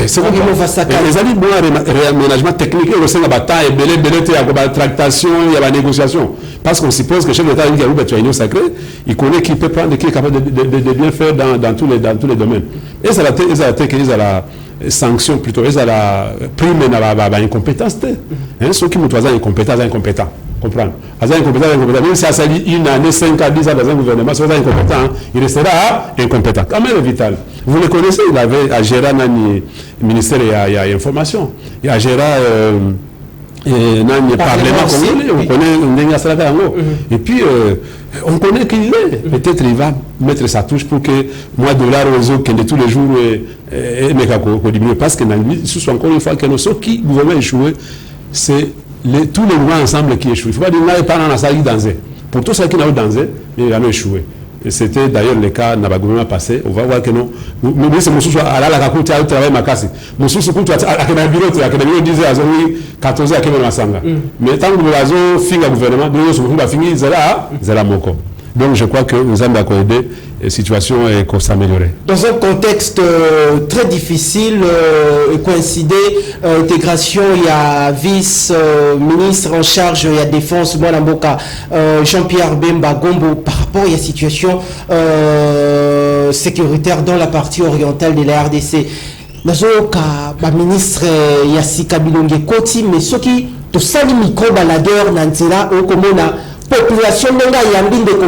C'est comme les amis, bon réaménagement technique, il y a bataille, il tractation, il y a la négociation. Parce qu'on suppose que le chef d'État, il y a une union sacrée, il connaît qui peut prendre, qui est capable de bien faire dans tous les domaines. Et ça a la sanction plutôt, et ça a la prime à l'incompétence. Ceux qui montrent incompétents. Comprendre. Même si ça dit une année, 5 à 10 ans dans un gouvernement, si vous êtes incompétent, il restera incompétent. Quand même, Vital. Vous le connaissez, il avait à gérer le ministère il y a information. Il y a géré le Parlement congolais, on connaît et puis on connaît qu'il est. Peut-être il va mettre sa touche pour que moi, dollar aux autres, que tous les jours, parce que encore une fois, que nous sommes qui gouvernement échoué, c'est tous les mouvements ensemble qui échouent. Il ne faut pas dire que nous pas dans la salle danger. Pour tous ceux qui n'ont pas danger, ils ont échoué. Et c'était d'ailleurs le cas dans le gouvernement passé. On va voir que non. Mais c'est Moussou à la Kakoute à travail Makasi. Moussou Koutou à la bureau, à la disait à Zoui 14 à Kevin Massanga. Mais tant que nous avons fini le gouvernement, nous avons fini Zela Moko. Donc je crois que nous avons accordé la situation et s'améliorer. Dans un contexte très difficile, coïncidé, intégration, il y a vice-ministre en charge, il y a défense, Mwanamboka, Jean-Pierre Bemba Gombo, par rapport à la situation sécuritaire dans la partie orientale de la RDC. Nazoka, ministre Yassika Bilonge Koti, mais ceux qui, tout ça, les micro-baladeurs, Nantila, Okomona, population de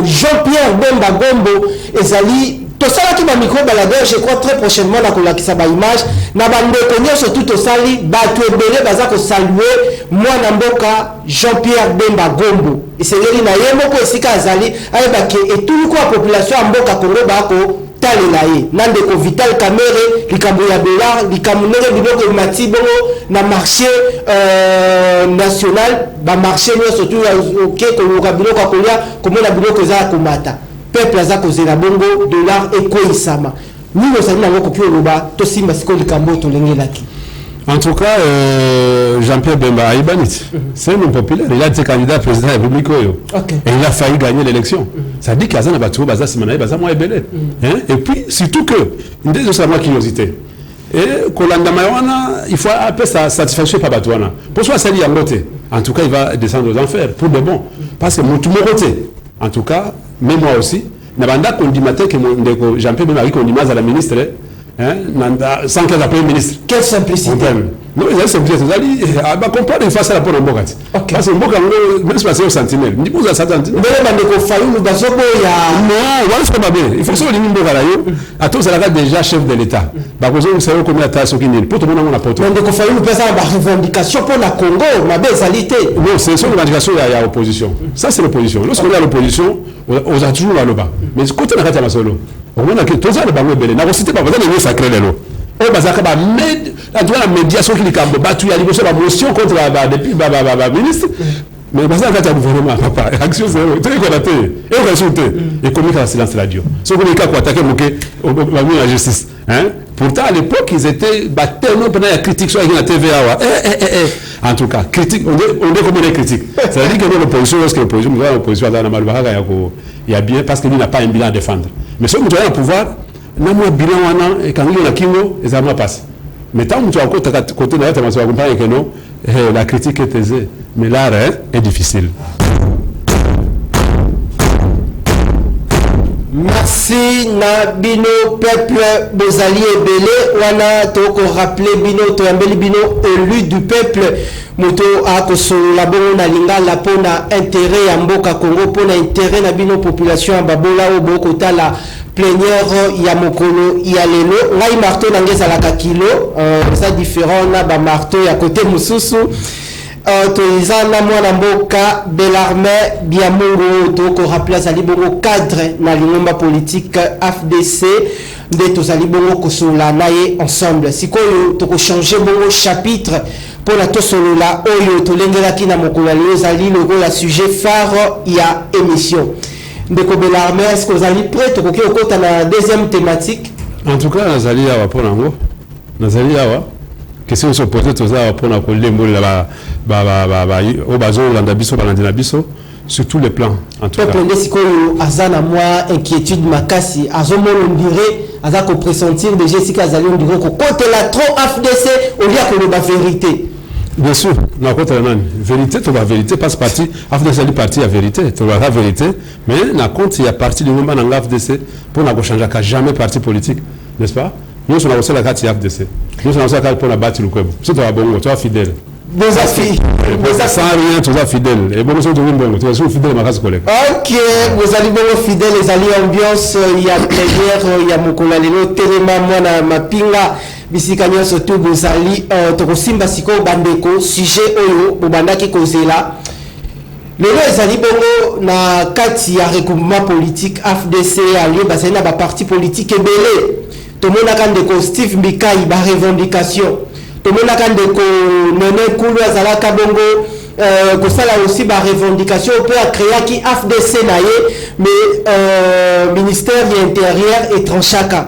Jean-Pierre Bemba Gombo ezali to sala ki ba micro baladeur je crois très prochainement na kolakisa ba image na bande konyo surtout to sali ba to ebele baza ko saluer mwana mboka Jean-Pierre Bemba Gombo esengeli na yemo ko esika azali ayeba ke etulu ko population mboka Kongo ba ko talelaye nande ko Vital Kamerhe likambo ya dollar likamnere biloko matibongo na marché national ba marché surtout OK ko biloko akolia komona biloko za komata peuple za kozela bongo dollar ekoisama nino sali na ngoko pio loba to simba siko likambo to lengelaki. En tout cas, Jean-Pierre Bemba Aïbanit, c'est un homme populaire. Il a été candidat à président de la République. Et il a failli gagner l'élection. Ça dit qu'il y a un bateau, et puis, surtout que, une des choses, c'est ma curiosité. Et il faut appeler sa satisfaction par Batouana. Pour soi, c'est lié à l'autre. En tout cas, il va descendre aux enfers, pour de bon. Parce que mon tout en tout cas, mais moi aussi na banda condimate que mon Jean-Pierre Bemba condimate à la ministre hein sans qu'elle appelle ministre. Quelle simplicité. Non, il y a simplicité. Vous allez comprendre face à la porte de Mboka. Parce que Mboka, même si c'est un sentinelle, ni vous à Satan. Mais le Fayoum, nous basons ya. Non, voilà ce qu'on va bien. Il faut que ce soit Mboka là. À tous, ça déjà chef de l'État. Bah, vous savez combien de temps qui n'est pour tout le monde on a porté. Mais le Fayoum peut faire une revendication pour la Congo, ma belle salité. Non, c'est une revendication, il y a opposition. Ça, c'est l'opposition. Lorsqu'on est à l'opposition, on a toujours là le bas. Mais quand on a fait la solo, on a que tous les banques belges. N'a pas cité pas besoin de sacré les lots. On va faire la médiation qui est battue à la motion contre la ministre. Mais parce que le gouvernement, papa, action c'est tout est connecté et on résulte et communique à silence radio. Ce qu'on est capable d'attaquer la justice. Hein? Pourtant à l'époque ils étaient tellement pendant la critique sur la TVA. En tout cas, critique, on est comme on est critique. C'est-à-dire que l'opposition, lorsque l'opposition, il y a bien parce qu'il n'a pas un bilan à défendre. Mais si on a un pouvoir, on a un bilan et quand il y a un kingo, et ça va passer. Mais tant que tu as côté de l'autre, tu vas comprendre que non, la critique est aisée. Mais l'art est difficile. Merci na bino peuple bozali ebele wana toko rappeler bino to yambeli bino élu du peuple moto akosolola bongo na lingala pona intérêt ya mboka Congo pona intérêt na bino population ya babola o boko tala plénière ya mokolo ya lelo ngai marteau na ngeza la kilo ça différent na ba marteau ya côté mususu toizana mwana mboka Bellarme Biamungu toko rappeler sali bongo cadre na lingomba politique FDC de tozali bongo kosola naye ensemble sikoyo toko changer bongo chapitre pour la tosolola oyo tolengelaki na mokolo lelo zali lokola sujet phare ya émission ndeko Bellarme est-ce que vous allez prêt tokoki okota na deuxième thématique en tout cas nazali awa pona ngo nazali awa question se poser tout ça pour na kolembo la sur tous les plans en tout cas peuple sikoyo azana moi inquiétude makasi azomo on dirait azako pressentir de Jessica azali on dirait ko côté la trop FDC au lieu que la vérité. Bien sûr, na côté la vérité to la vérité passe partie FDC est partie la vérité to la vérité mais na compte il y a partie de moment dans FDC pour na changer ka jamais parti politique n'est-ce pas? Nous sommes aussi la carte FDC. Nous sommes aussi la carte pour la battre le club. C'est toi bon, toi fidèle. Vos affaires. Sans rien, tu es fidèle. Et bon, nous sommes bon, tu es fidèle à ma race collègue. Ok, vous allez bon fidèle, les alliés ambiance, il y a plénière, il y a Mokola Lelo, Téléma, Mona, Mapinga, Bisikanya, surtout, vous allez, Tokosimba Siko, Bandeko, sujet Oyo, Bobandaki Kozela. Lelo ezali bongo na kati ya regroupement politique FDC allié basena ba parti politique ebele. Tomona kandeko Steve Mbikai ba revendication. Tomona kandeko Nene Kulu azalaka bongo kosala aussi ba revendication peut créer qui FDC naye mais ministère de l'intérieur et tranchaka.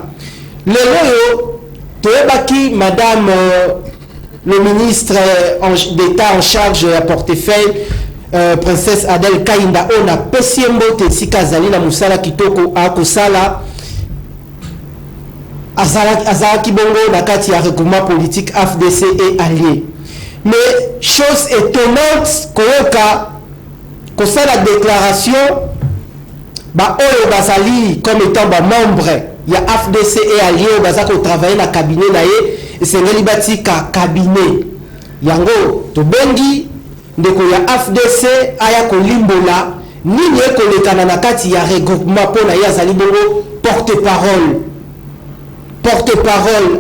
Lelo yo toyebaki madame le ministre d'État en charge à portefeuille princesse Adèle Kainda on a Pesiembo Tensika Zali na musala kitoko akosala azala kibongo na kati ya regroupement politique FDC et alliés. Mais chose étonnante koyoka kosala déclaration ba oyo bazali comme étant ba membre ya FDC et alliés bazako travailler na cabinet na ye esengeli batika cabinet yango to bengi ndeko ya FDC aya kolimbola nini ekolekana na kati ya regroupement pona ya zali bongo porte-parole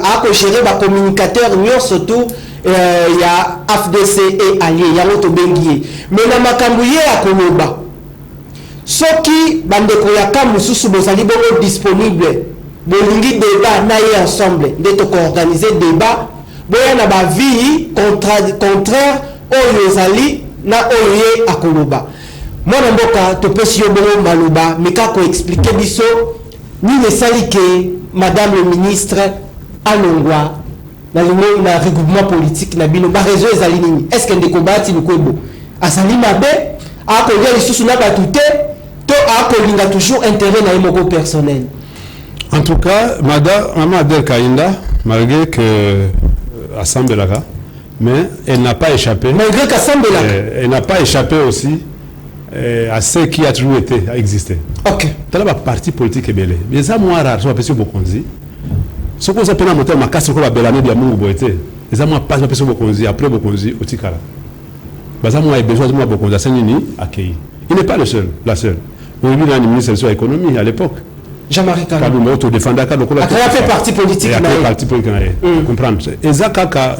ako gérer ba communicateur nyo surtout ya FDC et alliés yango to bengi mais na makambo ye akoloba soki bandeko ya kamususu bozali bongo disponible bolingi débat na ye ensemble nde to organiser débat boya na ba vie contraire oyo ezali na oyo ye akoloba mwana mboka topesi yo bongo maloba meka ko expliquer biso ni lesali ke madame le ministre alongwa na lingo na regroupement politique na bino ba réseau ezali nini est-ce que ndeko bati lukwebo asali mabe akolia lisusu na batute to akolinga toujours intérêt na yemoko personnel. En tout cas maman Adèle Kainda malgré que Assemblée mais elle n'a pas échappé. Malgré qu'Assemblée elle n'a pas échappé aussi à ce qui a toujours été, a existé. Ok. Tu as un parti politique belé. Mais ça, moi, rare, je suis Bokonzi. Ce qu'on appelle un moteur, ma casse, c'est quoi la de Mungu Boete. Et ça, moi, pas, je suis Bokonzi, après Bokonzi, au Tikara. Mais ça, moi, j'ai besoin de moi, Bokonzi, à Saint-Denis, à Kei. Il n'est pas le seul, la seule. On lui a ministre de l'économie à l'époque. Jean-Marie Kalou. Kalou, autodéfendant, Kalou. Il a fait parti politique. Il a fait parti politique. Comprendre. Et ça,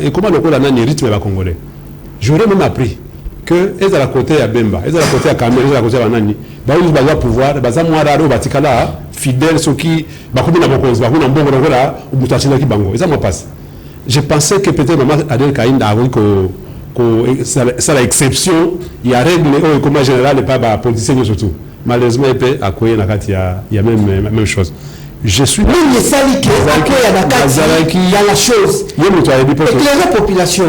et comment le Kola n'a ni rythme congolais. J'aurais même appris que ils à la côté à Bemba, ils à la côté à Kamel, ils à la côté à Nani. Bah ils ont pouvoir, bah ça moi raro batikala fidèle ceux qui bah comme na bokonzi, bah na bongo là, ou mutachina ki bango. Et ça moi passe. Je pensais que peut-être maman Adel Kainda avait que ça l'exception, il y a règle au commun général et pas bah politicien surtout. Malheureusement il y a même chose. Je suis même les saliques il y a la chose éclairer la population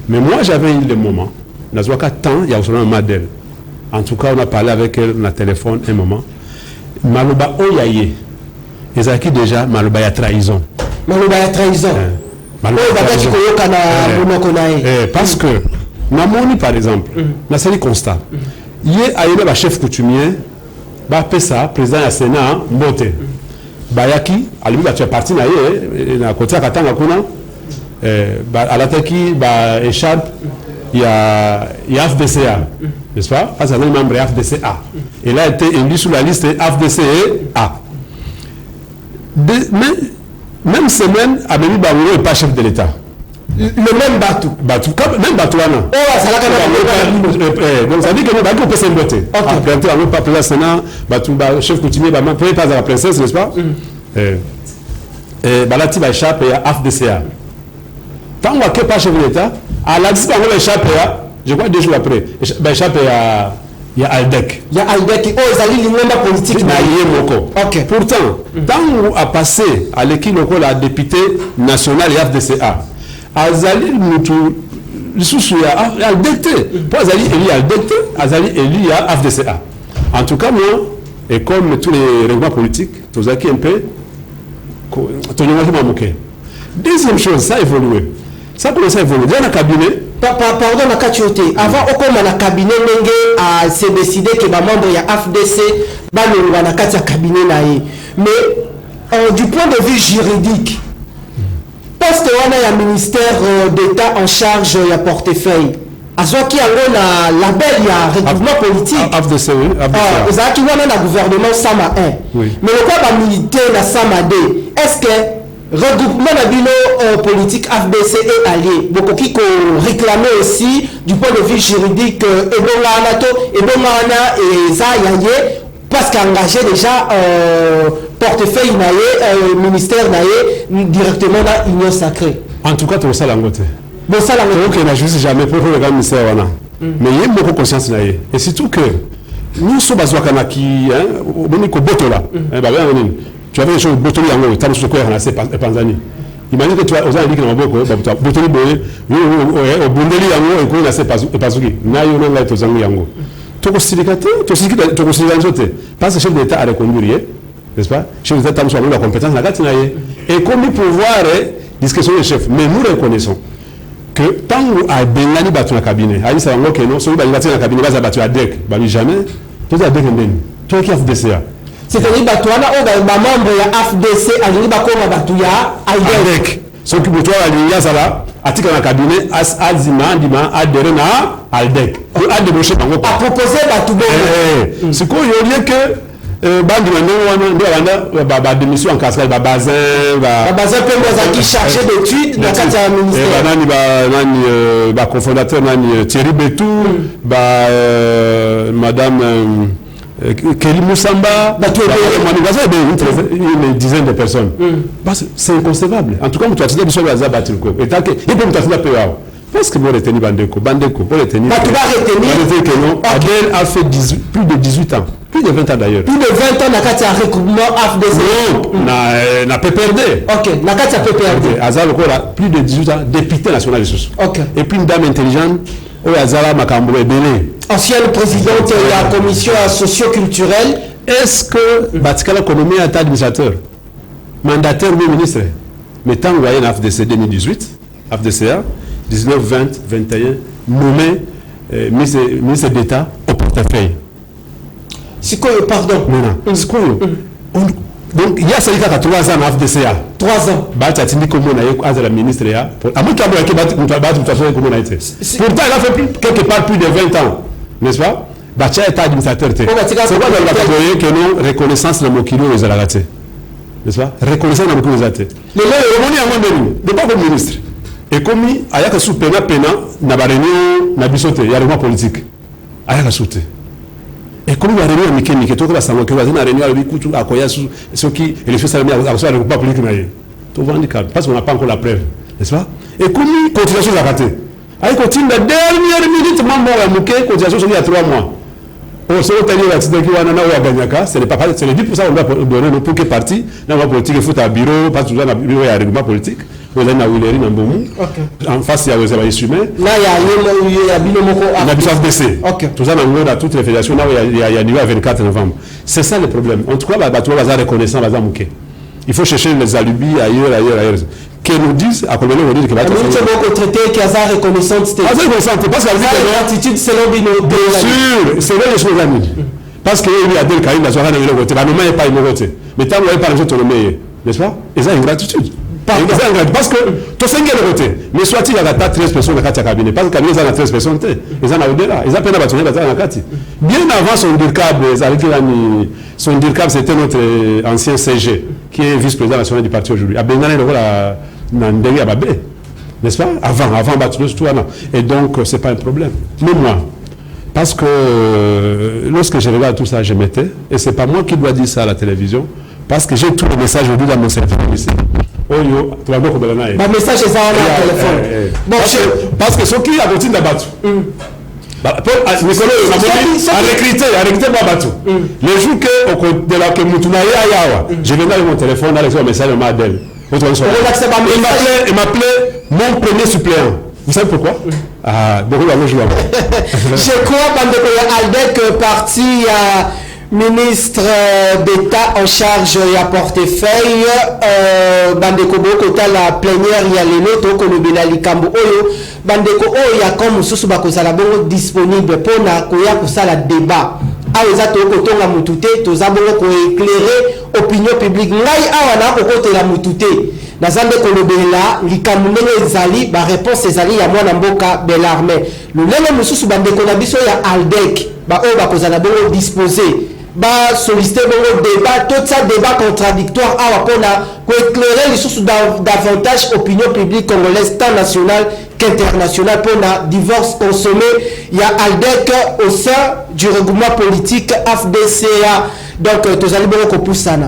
mais moi j'avais eu le moment il y a un modèle en tout cas on a parlé avec elle dans le téléphone un moment maloba oyaye ezaki déjà maloba ya trahison parce que namoni par exemple na sali constat yé ayé ba chef coutumier ba pesa président ya Sénat mbote bayaki alibi ba tu parti na ye na côté katanga kuna ba alataki ba écharpe ya FDCA n'est-ce pas parce que membre de FDCA il a été élu sur la liste FDCA même semaine Abeli Baouro est pas chef de l'État. Le même bateau. Même bateau là. Donc ça dit que nous on peut s'emboîter. Après on va pas président Sénat, bateau chef coutumier ba même pas à la princesse, n'est-ce pas? Balati ba échappe à FDCA. Tant que pas chef de l'État, à la distance on échappe je crois 2 jours après. Ba échappe il y a Aldec. Il y a Aldec qui ozali l'ingénieur politique na yemoko. OK. Pourtant, tant a passé à l'équipe locale la députée nationale FDCA. Azali mutu lisusu ya aldecte pour Azali Eli aldecte Azali Eli ya FDCA. En tout cas moi et comme tous les règlements politiques tozaki un peu tonyamaki mamuke. Deuxième chose ça a évolué. Ça commence à évoluer dans le cabinet. Pardon na katiote avant okoma na cabinet ndenge a s'est décidé que ba membre ya FDC ba longwa na kati ya cabinet na ye. Mais du point de vue juridique poste wana ya ministère d'État en charge ya portefeuille azwaki yango na label ya regroupement politique FDC oui ezalaki wana na gouvernement Sama 1 oui. Mais le quoi ba militaire na Sama 2 est-ce que regroupement na bino politique FDC et allié bokoki ko réclamer aussi du point de vue juridique ebonga nato ebonga na eza yaye parce qu'engagé déjà portefeuille naie ministère naie directement dans l'union sacrée. En tout cas, tout ça l'angote. Bon ça l'angote. Donc il n'a juste jamais pour le ministère wana. Mais il y a beaucoup de conscience naie. Et surtout que nous sommes basés à qui hein, on est au botola. Tu avais des choses botola yango, tu as ce quoi na c'est Tanzanie. Imagine que tu as osé dire que na boko botola boye au bundeli yango et ko na c'est pas zuki. Na yo na to zangu yango. Parce que le chef d'État a reconduit, n'est-ce pas? Le chef d'État a la compétence de la Gatinaye. Et comme il pouvoir, discussion du chef. Mais nous reconnaissons que tant que a Bengani battu dans le cabinet, a dit ça que non, celui qui a battu dans le cabinet, il a battu à DEC. Jamais. Tout à DEC, toi qui as FDCA. C'est-à-dire que tu as un membre de FDC, il a battu à DEC. Ce qui pour toi, il y a ça là. Article dans le cabinet, Azima, Dima, Aderena, Aldec. A débauché par vous. A proposé à tout le monde. C'est quoi, il y a que Bandi Mano, démission en cascade, Bazin, Bazin qui chargé d'études dans le ministère. Cofondateur Thierry Betou, Madame Kelly Moussamba, une dizaine de personnes. C'est inconcevable. En tout cas, tu as dit que tu as battu le coup. Et tu as dit que tu as battu. Parce que vous retenez Bandeko, pour retenir. Tu vas retenir que non. Adel a fait plus de 18 ans. Plus de 20 ans d'ailleurs. Plus de 20 ans, dans le regroupement FDC. Non, na PPRD. Ok, dans le PPRD. Azal a plus de 18 ans, député national des sources. Ok. Et puis une dame intelligente, Azala Makambo Ebele. Ancienne présidente de la commission socio-culturelle. Est-ce que Batikala Konomé est administrateur, mandataire ou ministre? Mais tant que vous voyez la FDC 2018, FDCA, 19, 20, 21, nommé ministre d'État au portefeuille. C'est quoi, pardon? C'est quoi? Donc, il y a celui qui a 3 ans à FDCA. 3 ans. Pourtant, il a fait quelque part plus de 20 ans. N'est-ce pas? Bacha est administrateur. C'est quoi dans la catégorie que nous, reconnaissance de Mokilo aux Alagaté? N'est-ce pas? Reconnaissance de Mokilo aux Alagaté. Le maire, il pas comme ministre. Et comme il y a que sous pena, na réunion, na bisote, il y a réunion politique. Il y a que sous. Et comme il y a réunion mécanique, tout va savoir que vous avez une réunion avec Koutou, à Koya, ceux qui, et les choses à la le pas politique. Tout va handicap, parce qu'on n'a pas encore la preuve. N'est-ce pas? Et comme il continue à rater. Il continue la dernière minute, maman, il y a continuation il y a 3 mois. On se retrouve à la tête qui va à c'est les 10% on doit donner pour que parti, dans la politique, il faut un bureau, pas toujours un bureau et un règlement politique. Vous avez un Willeri dans le en face, il y a les humains. Là, il y a un absence d'essai. Tout ça, dans toutes les fédérations, là, il y a niveau à 24 novembre. C'est ça le problème. En tout cas, la bataille va reconnaissant, va mouquer. Il faut chercher les alibis ailleurs. Qu'ils nous disent, à combien on dit que la traité qui a reconnaissante, c'est parce qu'il y a l'attitude selon sûr, c'est vrai les choses amies. Parce qu'il y a des cas, il a soirée de côté, la nommé n'est pas immobilier. Mais tant qu'on n'est pas les autres nommés, n'est-ce pas? Et ça, une gratitude. Parce que tout ça, il y a le côté. Mais soit il y a 13 personnes dans le cabinet. Parce que le cabinet, il y a 13 personnes. Ils en ont au-delà. Ils ont peine à bâtonner dans le cabinet. Bien avant son DIRCAB, c'était notre ancien CG, qui est vice-président national du parti aujourd'hui. À Bengane, le rôle à Nandéry Ababé. N'est-ce pas? Avant Bâtonneuse, tout. Et donc, ce n'est pas un problème. Mais moi, parce que lorsque je regarde tout ça, je mettais, et ce n'est pas moi qui dois dire ça à la télévision, parce que j'ai tous les messages aujourd'hui dans mon cerveau ici. Message est ça dans le téléphone. Parce que ceux qui ont continué d'abattre. Nicolas a recruté Babatou. Le jour que Moutouna je venais avec mon téléphone, avec un message de Madel. Il m'appelait mon premier suppléant. Vous savez pourquoi? Beaucoup de gens. Je crois que Aldec parti à ministre d'État en charge et à portefeuille bandeko boko la plénière ya lelo to ko lobela likambo oyo bandeko oyo ya comme susu bakozala bongo disponible pona koya kosala débat aweza to ko tonga mutute to za bongo ko éclairer opinion publique ngai awa na ko kotela mutute na zande ko lobela likambo ndenge ezali ba réponse ezali ya mwana mboka Belarme lolelo mususu bandeko na biso ya Aldec ba oyo bakozala bongo disposer ba solliciter bongo débat tout ça débat contradictoire à pour éclairer les sources davantage opinion publique congolaise tant nationale qu'internationale pour la divorce consommé. Il y a Aldec au sein du regroupement politique FDCA donc tous allez bongo pour ça.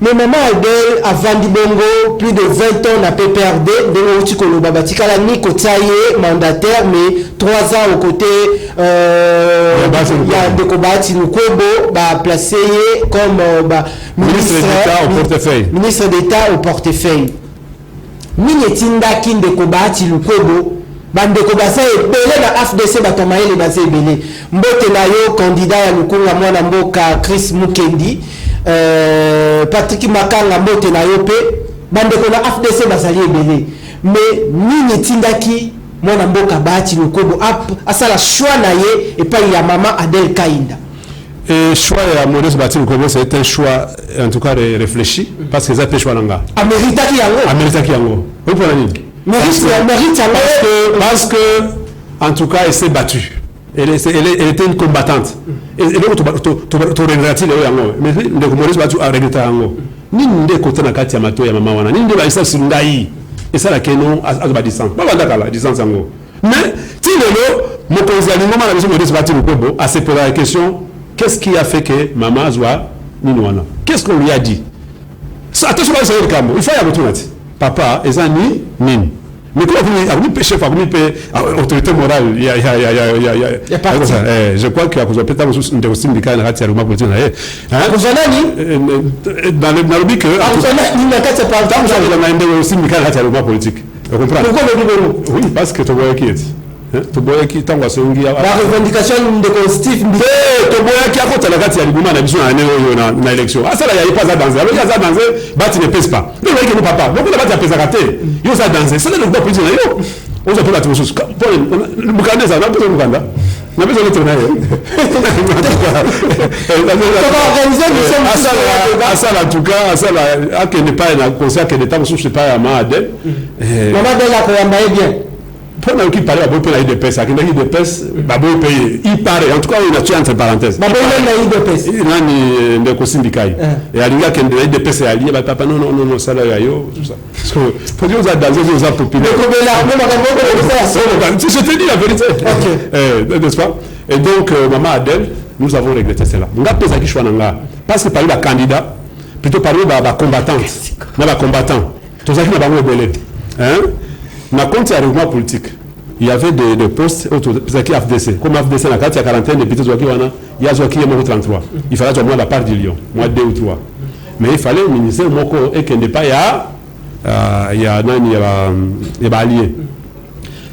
Mais maman Aldel a vendu bongo plus de 20 ans na PPRD de l'Outikolo Babatika la ni kotaye mandataire mais 3 ans aux côtés il y a des combats Tinukwebo ba placé comme ministre d'État au portefeuille. Ministre d'État au portefeuille. Minyetinda kinde combats Tinukwebo bandeko basa ebele na FDC batomaele basa ebele mbote na yo candidat ya lukunga mwana mboka Chris Mukendi Patrick Makanga mbote na yo pe bandeko na FDC basali ebele mais nini tindaki mwana mboka Bahati Lukwebo asala choix na ye et pas ya maman Adel Kainda. Et choix à Maurice Bahati Lukwebo c'est un choix en tout cas réfléchi parce que ça fait choix nanga Amerita ki yango oui pour la ligne parce que en tout cas elle s'est battue. Elle était une combattante. Et donc, tu regrettes le yango. Mais le Maurice Bahati a regretté yango. Ni ndé côté na kati ya mato ya mama wana. Ni ndé ba isa sundai. Et ça la keno azoba distance. Pas bandaka la distance yango. Mais ti lelo mokonzi ya lingoma na biso Maurice Bahati Lukwebo a se posé la question qu'est-ce qui a fait que maman azwa nini wana? Qu'est-ce qu'on lui a dit? Attention à ça le cambo. Il faut y retourner. Papa ezani nini? Mais comment vous péché, vous payer autorité morale, il y a je crois qu'il y a peut-être un syndicat dans le politique. Dans le lobby que vous comprenez? Oui, parce que tu vois qui est. Tu vois qui t'envoie ce la revendication de constitutif. Tu vois qui a côté la carte, il y a du gouvernement dans l'élection. Ah, ça, il n'y a pas ça danser. Alors, il y a ça danser, bah, tu ne pèses pas. Donc, il n'y a pas papa. Donc, il n'y a pas de pèse à rater. Il y a ça danser. Ça, c'est le gouvernement politique. On s'appelle la Timosus. Le Bukanda, ça n'a pas besoin de Bukanda. On a besoin de tourner. Comment organiser à ça, en tout cas, à ça, à qu'il n'est pas un conseil, qu'il n'est pas un maman Adèle. Maman Adèle a quand bien. Pour nous qui parlent, il y a des pèses. Il y a des pèses, il paraît. En tout cas, il y a entre parenthèses. Il y a des pèses. Il y a des costumes d'Ikaï. Et il y a des pèses à l'île. Papa, non, ça là, tout ça. Parce que, pour dire, vous êtes dans les populaires. Je te dis la vérité. N'est-ce pas? Et donc, maman Adèle, nous avons regretté cela. Nous avons pensé qu'il parce que par la candidat, plutôt par la combattante. La combattant. Tout ça qui n'a pas rebellé. Dans le compte de règlement politique, il y avait des postes qui FDC. Comme FDC, il y a 40 députés, il y a 33. Il fallait au moins la part du Lyon, moins 2 ou 3. Mais il fallait au ministère et qu'il n'y ait pas, il y a allié.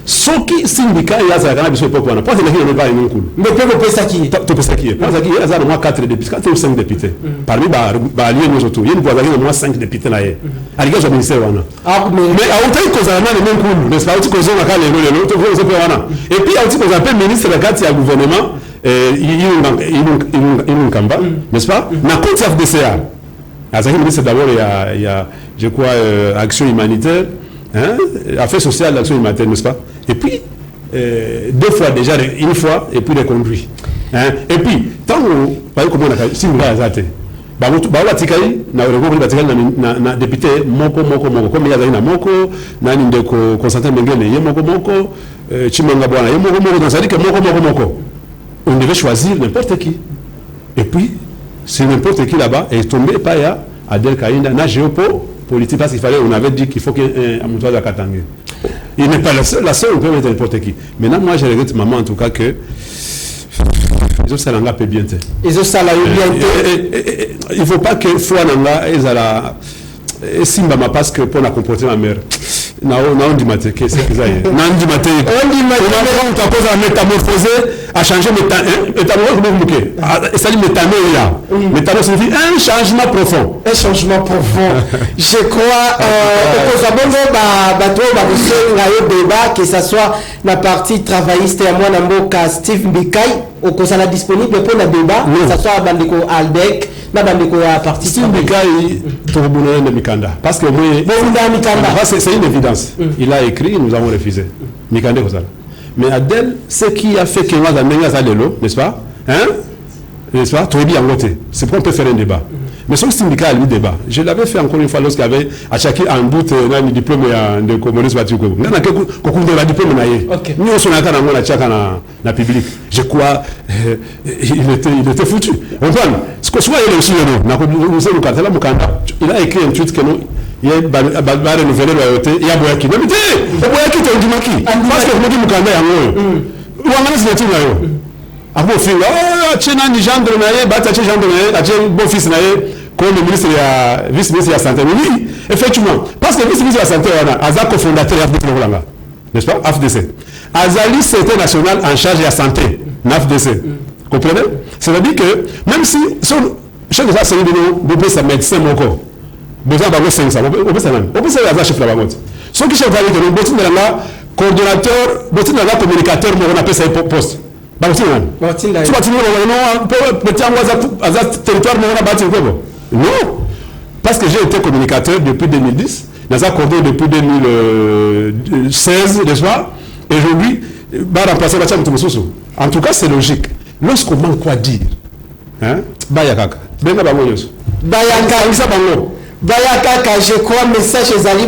Ce qui syndicat, il y a un peu de temps. Parce qu'il n'y a pas de temps. Mais peut-être ça qui est. Parce qu'il y a au moins 4 députés, 4 ou 5 députés. Parmi les alliés, nous autres, il y a au moins 5 députés là. À l'égard du ministère. Mais à autant que ça n'a même cool, n'est-ce pas? Autant que ça n'a pas les et puis, à autant que ça appelle ministre de la carte, il y a le gouvernement, il Kamba, n'est-ce pas? Dans le compte FDCA, à ce ministre d'abord, il y a, je crois, action humanitaire. Affaires sociales, l'action humanitaire, n'est-ce pas? Et puis, 2 fois déjà, une fois, et puis les conduits. Et puis, tant que vous voyez comment on a si vous avez azaté, na député moko comme il y a na moko na ndeko Constantin Mengele ye moko Chimanga Bwana ye moko dans ça dit que moko on devait choisir n'importe qui. Et puis, c'est n'importe qui là-bas est tombé pas ya Adel Kainda na géopolitique parce qu'il fallait, on avait dit qu'il faut qu'il y ait un moutoir de Katangé. Il n'est pas la seule, on peut mettre n'importe qui. Maintenant, moi, je regrette maman en tout cas que ils ont salanga peu bien. Ils ont salanga bien. Il ne faut pas que foi nanga et simba ma parce que pour la comporter ma mère. Na on dit maté que c'est ça. Na on dit maté. On dit maté. On t'a posé à métamorphoser, à changer métamorphose. Ça dit métanoïa. Métanoïa signifie un changement profond. Un changement profond. Je crois débat que ce soit la partie travailliste et moi namboka Steve Mbikai au consala disponible pour le débat, que ce soit bandeko Aldec. Steve Mbikai Torbouné de Mikanda. Parce que c'est une évidence. Il a écrit, nous avons refusé. Mikanda Kozala. Mais Adèle, ce qui a fait que nous avons n'est-ce pas? N'est-ce pas? Très bien voté. C'est pourquoi on peut faire un débat. Mais son syndicat a eu débat. Je l'avais fait encore une fois lorsqu'il y avait à chaque en doute un diplôme de communiste Batuko. Nous avons un diplôme. Nous sommes en public. Je crois il était foutu. On prend. Ce que soit il est aussi il a écrit un tweet que nous. Il y a renouvelé la loyauté. Il y a Boyaki. Mais Boyaki, tu as dit parce que je me dis Mukanda est où on a signature là. Abo fil chena ni gendre naye bata che gendre naye a che bon fils naye comme le ministre ya vice-ministre de la santé. Oui, effectivement, parce que le vice-ministre de la santé wana aza cofondateur ya FDC Longolanga, n'est-ce pas? FDC azali secrétaire national en charge de la santé na FDC. Comprenez? C'est-à-dire que même si chaque fois c'est de bosser sa médecin moko besoin d'avoir 500 on peut ça même on peut ça aza chef la banque ce qui chef valide le botin de la coordonnateur botin de la communicateur on appelle ça poste. Tu vas territoire non, parce que j'ai été communicateur depuis 2010, nous avons accordé depuis 2016, n'est-ce pas? Et aujourd'hui, en tout cas, c'est logique. Lorsqu'on manque quoi dire, Bayakaka, Bayakaka, je crois, message Zali,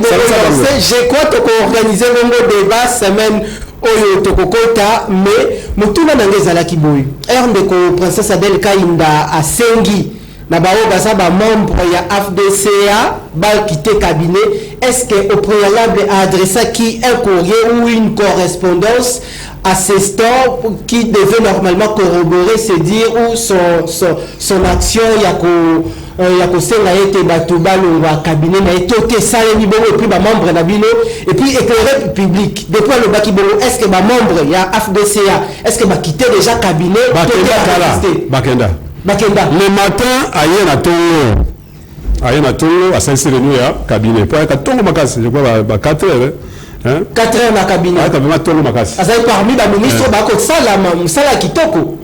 je crois qu'on organise un débat semaine. Oyo tokokota mais mutuna nangeza kiboy ndeko princesse Adèle Kainda asengi na bao baza ba membre ya FDCA ba quitter cabinet. Est-ce que au préalable a adressé qui un courrier ou une correspondance assistant qui devait normalement corroborer se dire ou son action ya kosenga ete bato balongwa cabinet na etoke sale ni bongo et puis ba membre na bino et puis éclairer public depuis le baki bongo. Est-ce que ba membre ya FDCA est-ce que ba quitter déjà cabinet Bakenda le matin aye na tongo à Saint-Cyrénie ya cabinet pour ka tongo makasi je crois ba 4 heures hein 4 ans na cabinet ah quand même tolo makasi azali parmi ba ministre ba ko sala musala kitoko.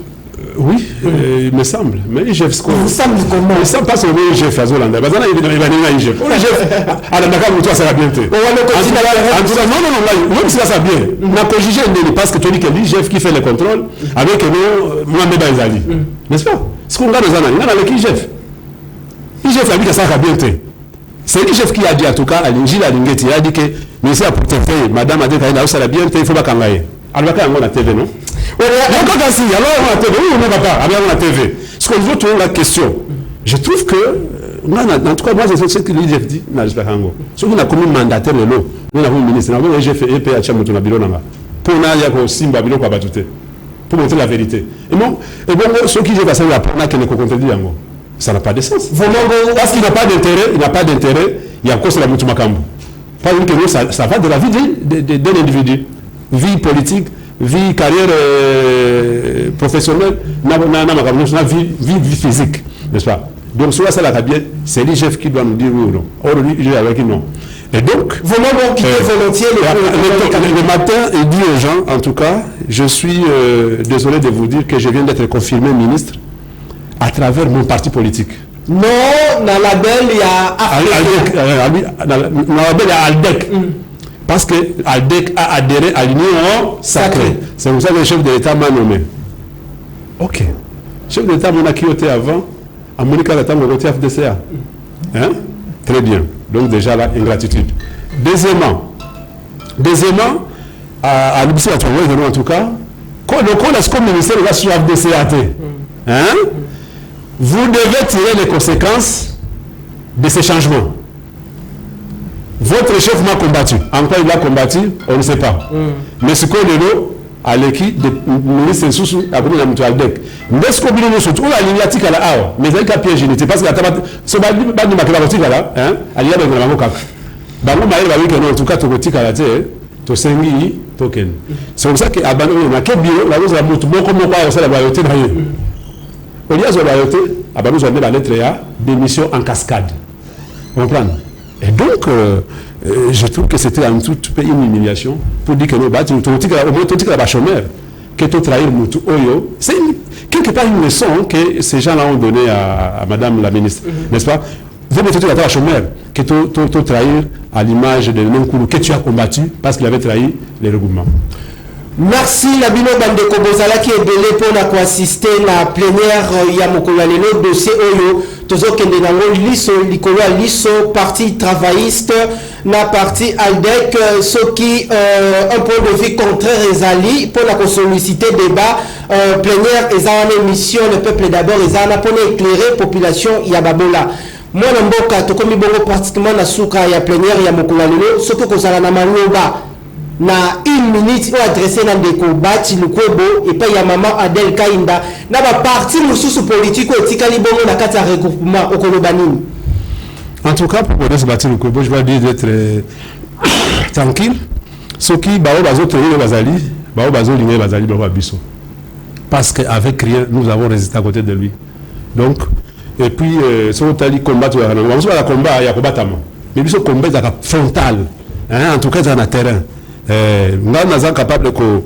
Oui, il me semble. Mais IGF, ce qu'on... Il vous semble comment? Il ne semble pas sur le IGF à Zolanda. Parce que il va venir à IGF. Le IGF, à la Dakar, ça va bien. Non, même si ça va bien. On a corrigé parce que tu dis que l'IGF qui fait le contrôle avec nous, Mohamed Aizali. N'est-ce pas? Ce qu'on a dans les années, avec IGF. IGF a dit que ça va bien. C'est l'IGF qui a dit, en tout cas, à l'Ingile, à l'Ingeti, il a dit que, mais c'est à portefeuille, madame a dit que ça va bien, il faut pas qu'on aille. Alors, on a la TV, non? Alors on a TV, oui, on n'a pas, alors on a TV. Ce qu'on veut tourner la question, je trouve que, en tout cas, moi, c'est ce que l'IGF dit, j'espère que ce qu'on a comme mandataire de l'eau, nous avons un ministre, nous avons un IGF et PH Moutouna Bilonanga, pour nous, Simba Bilo pour montrer la vérité. Et bon, ce qui est passé à la prana qui ne contredit, ça n'a pas de sens. Parce qu'il n'a pas d'intérêt, il y a cause de la Moutouma Kambu. Pas que nous, ça va de la vie d'un individu, vie politique, vie, carrière professionnelle, vie physique, n'est-ce pas? Donc, soit ça la bien, c'est l'IGF qui doit nous dire oui ou non. Or, l'IGF avec non. Et donc, volontiers le matin, il dit aux gens, en tout cas, je suis désolé de vous dire que je viens d'être confirmé ministre à travers mon parti politique. Non, dans la belle, il y a Aldec. Parce que Aldec a adhéré à l'Union sacrée. C'est pour ça que le chef de l'État m'a nommé. Ok. Le chef de l'État m'a quitté avant. À Monica l'État m'a voté FDCA. Hein? Très bien. Donc déjà là, ingratitude. Deuxièmement, à l'Ibsi en tout cas, quand le ministère va sur FDCAT, hein? Vous devez tirer les conséquences de ces changements. Votre chef m'a combattu. En quoi il a combattu, on ne sait pas. Mais ce qu'on est là, à l'équipe de ministre Soussou, à côté de la Mutualdec. Mais ce qu'on dit, on a l'iniatique à la haut. Mais il y a un piège, parce que la tabac, ce n'est pas de ma là, hein, il y a des gens qui ont en tout cas, tu as à la tête, tu as token. C'est pour ça que, à Bano, on a quel bureau, la rose à Moutou, comme on parle, c'est la loyauté d'ailleurs. Au lieu de la loyauté, à Bano, on a la lettre A, démission en cascade. Vous comprenez? Et donc, je trouve que c'était en tout une humiliation pour dire que nous battons, au moins, tu dis que la chômeur, que tu trahis Moutou Oyo, c'est quelque part une leçon que ces gens-là ont donnée à Madame la ministre, n'est-ce pas? Vous mettez tout la chômeur, que tu trahir à l'image de Nonkoulou, que tu as combattu parce qu'il avait trahi les regroupements. Merci Nabino Bandeko Bozala qui est belé pour assister à la plénière Yamokolalelo dossier Oyo. Tozo kende nango liso likolo liso parti travailliste na parti Aldec ce qui un point de vue contraire ezali pour la solliciter débat plénière et en émission le peuple d'abord et en pour éclairer population Yababola. Moi mboka to komi bongo pratiquement na suka ya plénière ya Mokolalelo ce que kozala na maloba na 1 minute ou adressé dans des combats Lukwebo et pas ya maman Adel Kainda na ba parti mususu politique ou etikali bongo na kati ya regroupement au Kolobanini. En tout cas pour ce bâti Lukwebo je vais dire d'être tranquille ce qui bao bazo traiter bazali bao bazo ligner bazali bao biso parce qu'avec rien nous avons résisté à côté de lui donc et puis ce tali combattre on va la combat ya combatama mais biso combat ya frontal hein en tout cas dans le terrain nous sommes capables qu'on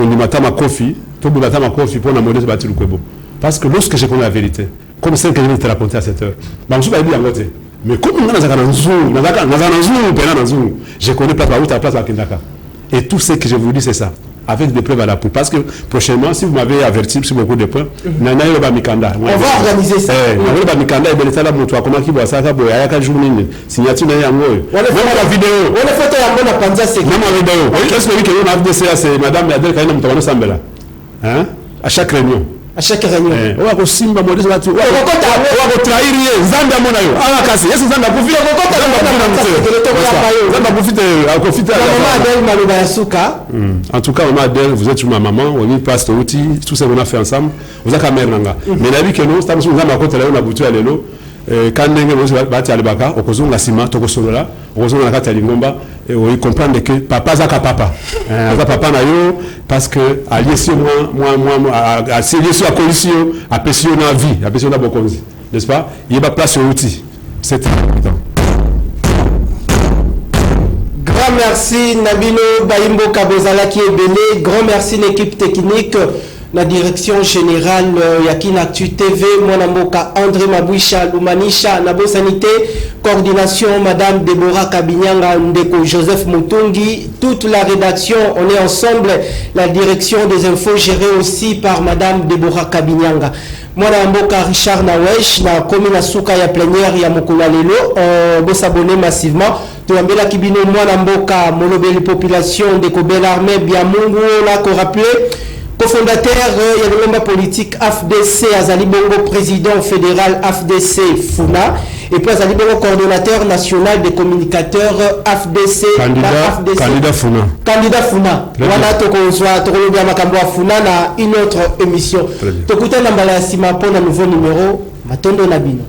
y mette ma coffee, tout le monde ma coffee pour la modèle bâtir le Kwebo. Parce que lorsque j'ai connu la vérité, comme celle que je vais te raconter à cette heure, je ne suis pas dit en côté. Mais comme nous sommes dans je connais place à place à Kindaka. Et tout ce que je vous dis, c'est ça. Avec des preuves à l'appui. Parce que prochainement, si vous m'avez averti sur beaucoup de points, on va organiser ça. On va Mikanda et Belisa la moto. Comment qui va ça? Il y a 4 jours. Signature n'a rien. On a la vidéo. On a fait la panza. C'est même la vidéo. Qu'est-ce que a FDCA? C'est Madame Adel Kaina Moutoumano Sambela. À chaque réunion. À chaque réunion. On va simba modèle là. On va trahir Zambia Monayo. Ah kasi. Est-ce Zambia profite? Zambia profite. Maman Adel Suka. En tout cas, Maman Adel, vous êtes sur ma maman. On y passe au outil. Tout ce qu'on a fait ensemble. Vous avez caméra nanga. Mais la vie que nous, c'est sur Zambia côté là on a boutu à l'élo. Quand nous bati alibaka, okozonga la ciment, tokosolola, okozonga la kati ya lingomba, et on comprend que papa zaka papa. Zaka papa na yo parce que aliesio moi aliesio akolisio apesio na vie, apesio na bokonzi. N'est-ce pas? Il y a place sur outil. C'est important. Grand merci Nabino Baimbo Kabozala qui est belé. Grand merci l'équipe technique. La direction générale Yakin Actu TV, Mwanamboka André Mabouisha, Lumanisha, Nabo Sanité, coordination Madame Deborah Kabinyanga, Ndeko Joseph Mutungi, toute la rédaction, on est ensemble. La direction des infos gérée aussi par Madame Deborah Kabinyanga. Mwanamboka Richard Nawesh, na commune Souka ya plénière ya Mokula Lelo, on s'abonner massivement. Tuambela Kibino Mwanamboka, Monobeli population de Kobel Armée, Biamungu, là qu'on rappelait. Cofondateur de l'homme politique AFDC, Azali Bongo, président fédéral AFDC Funa, et puis Azali Bongo, coordonnateur national des communicateurs AFDC. Candidat Funa. Candidat Funa. Voilà, Funa na une autre émission. Tokuta Nambala Sima pour un nouveau numéro. Matondo Nabino.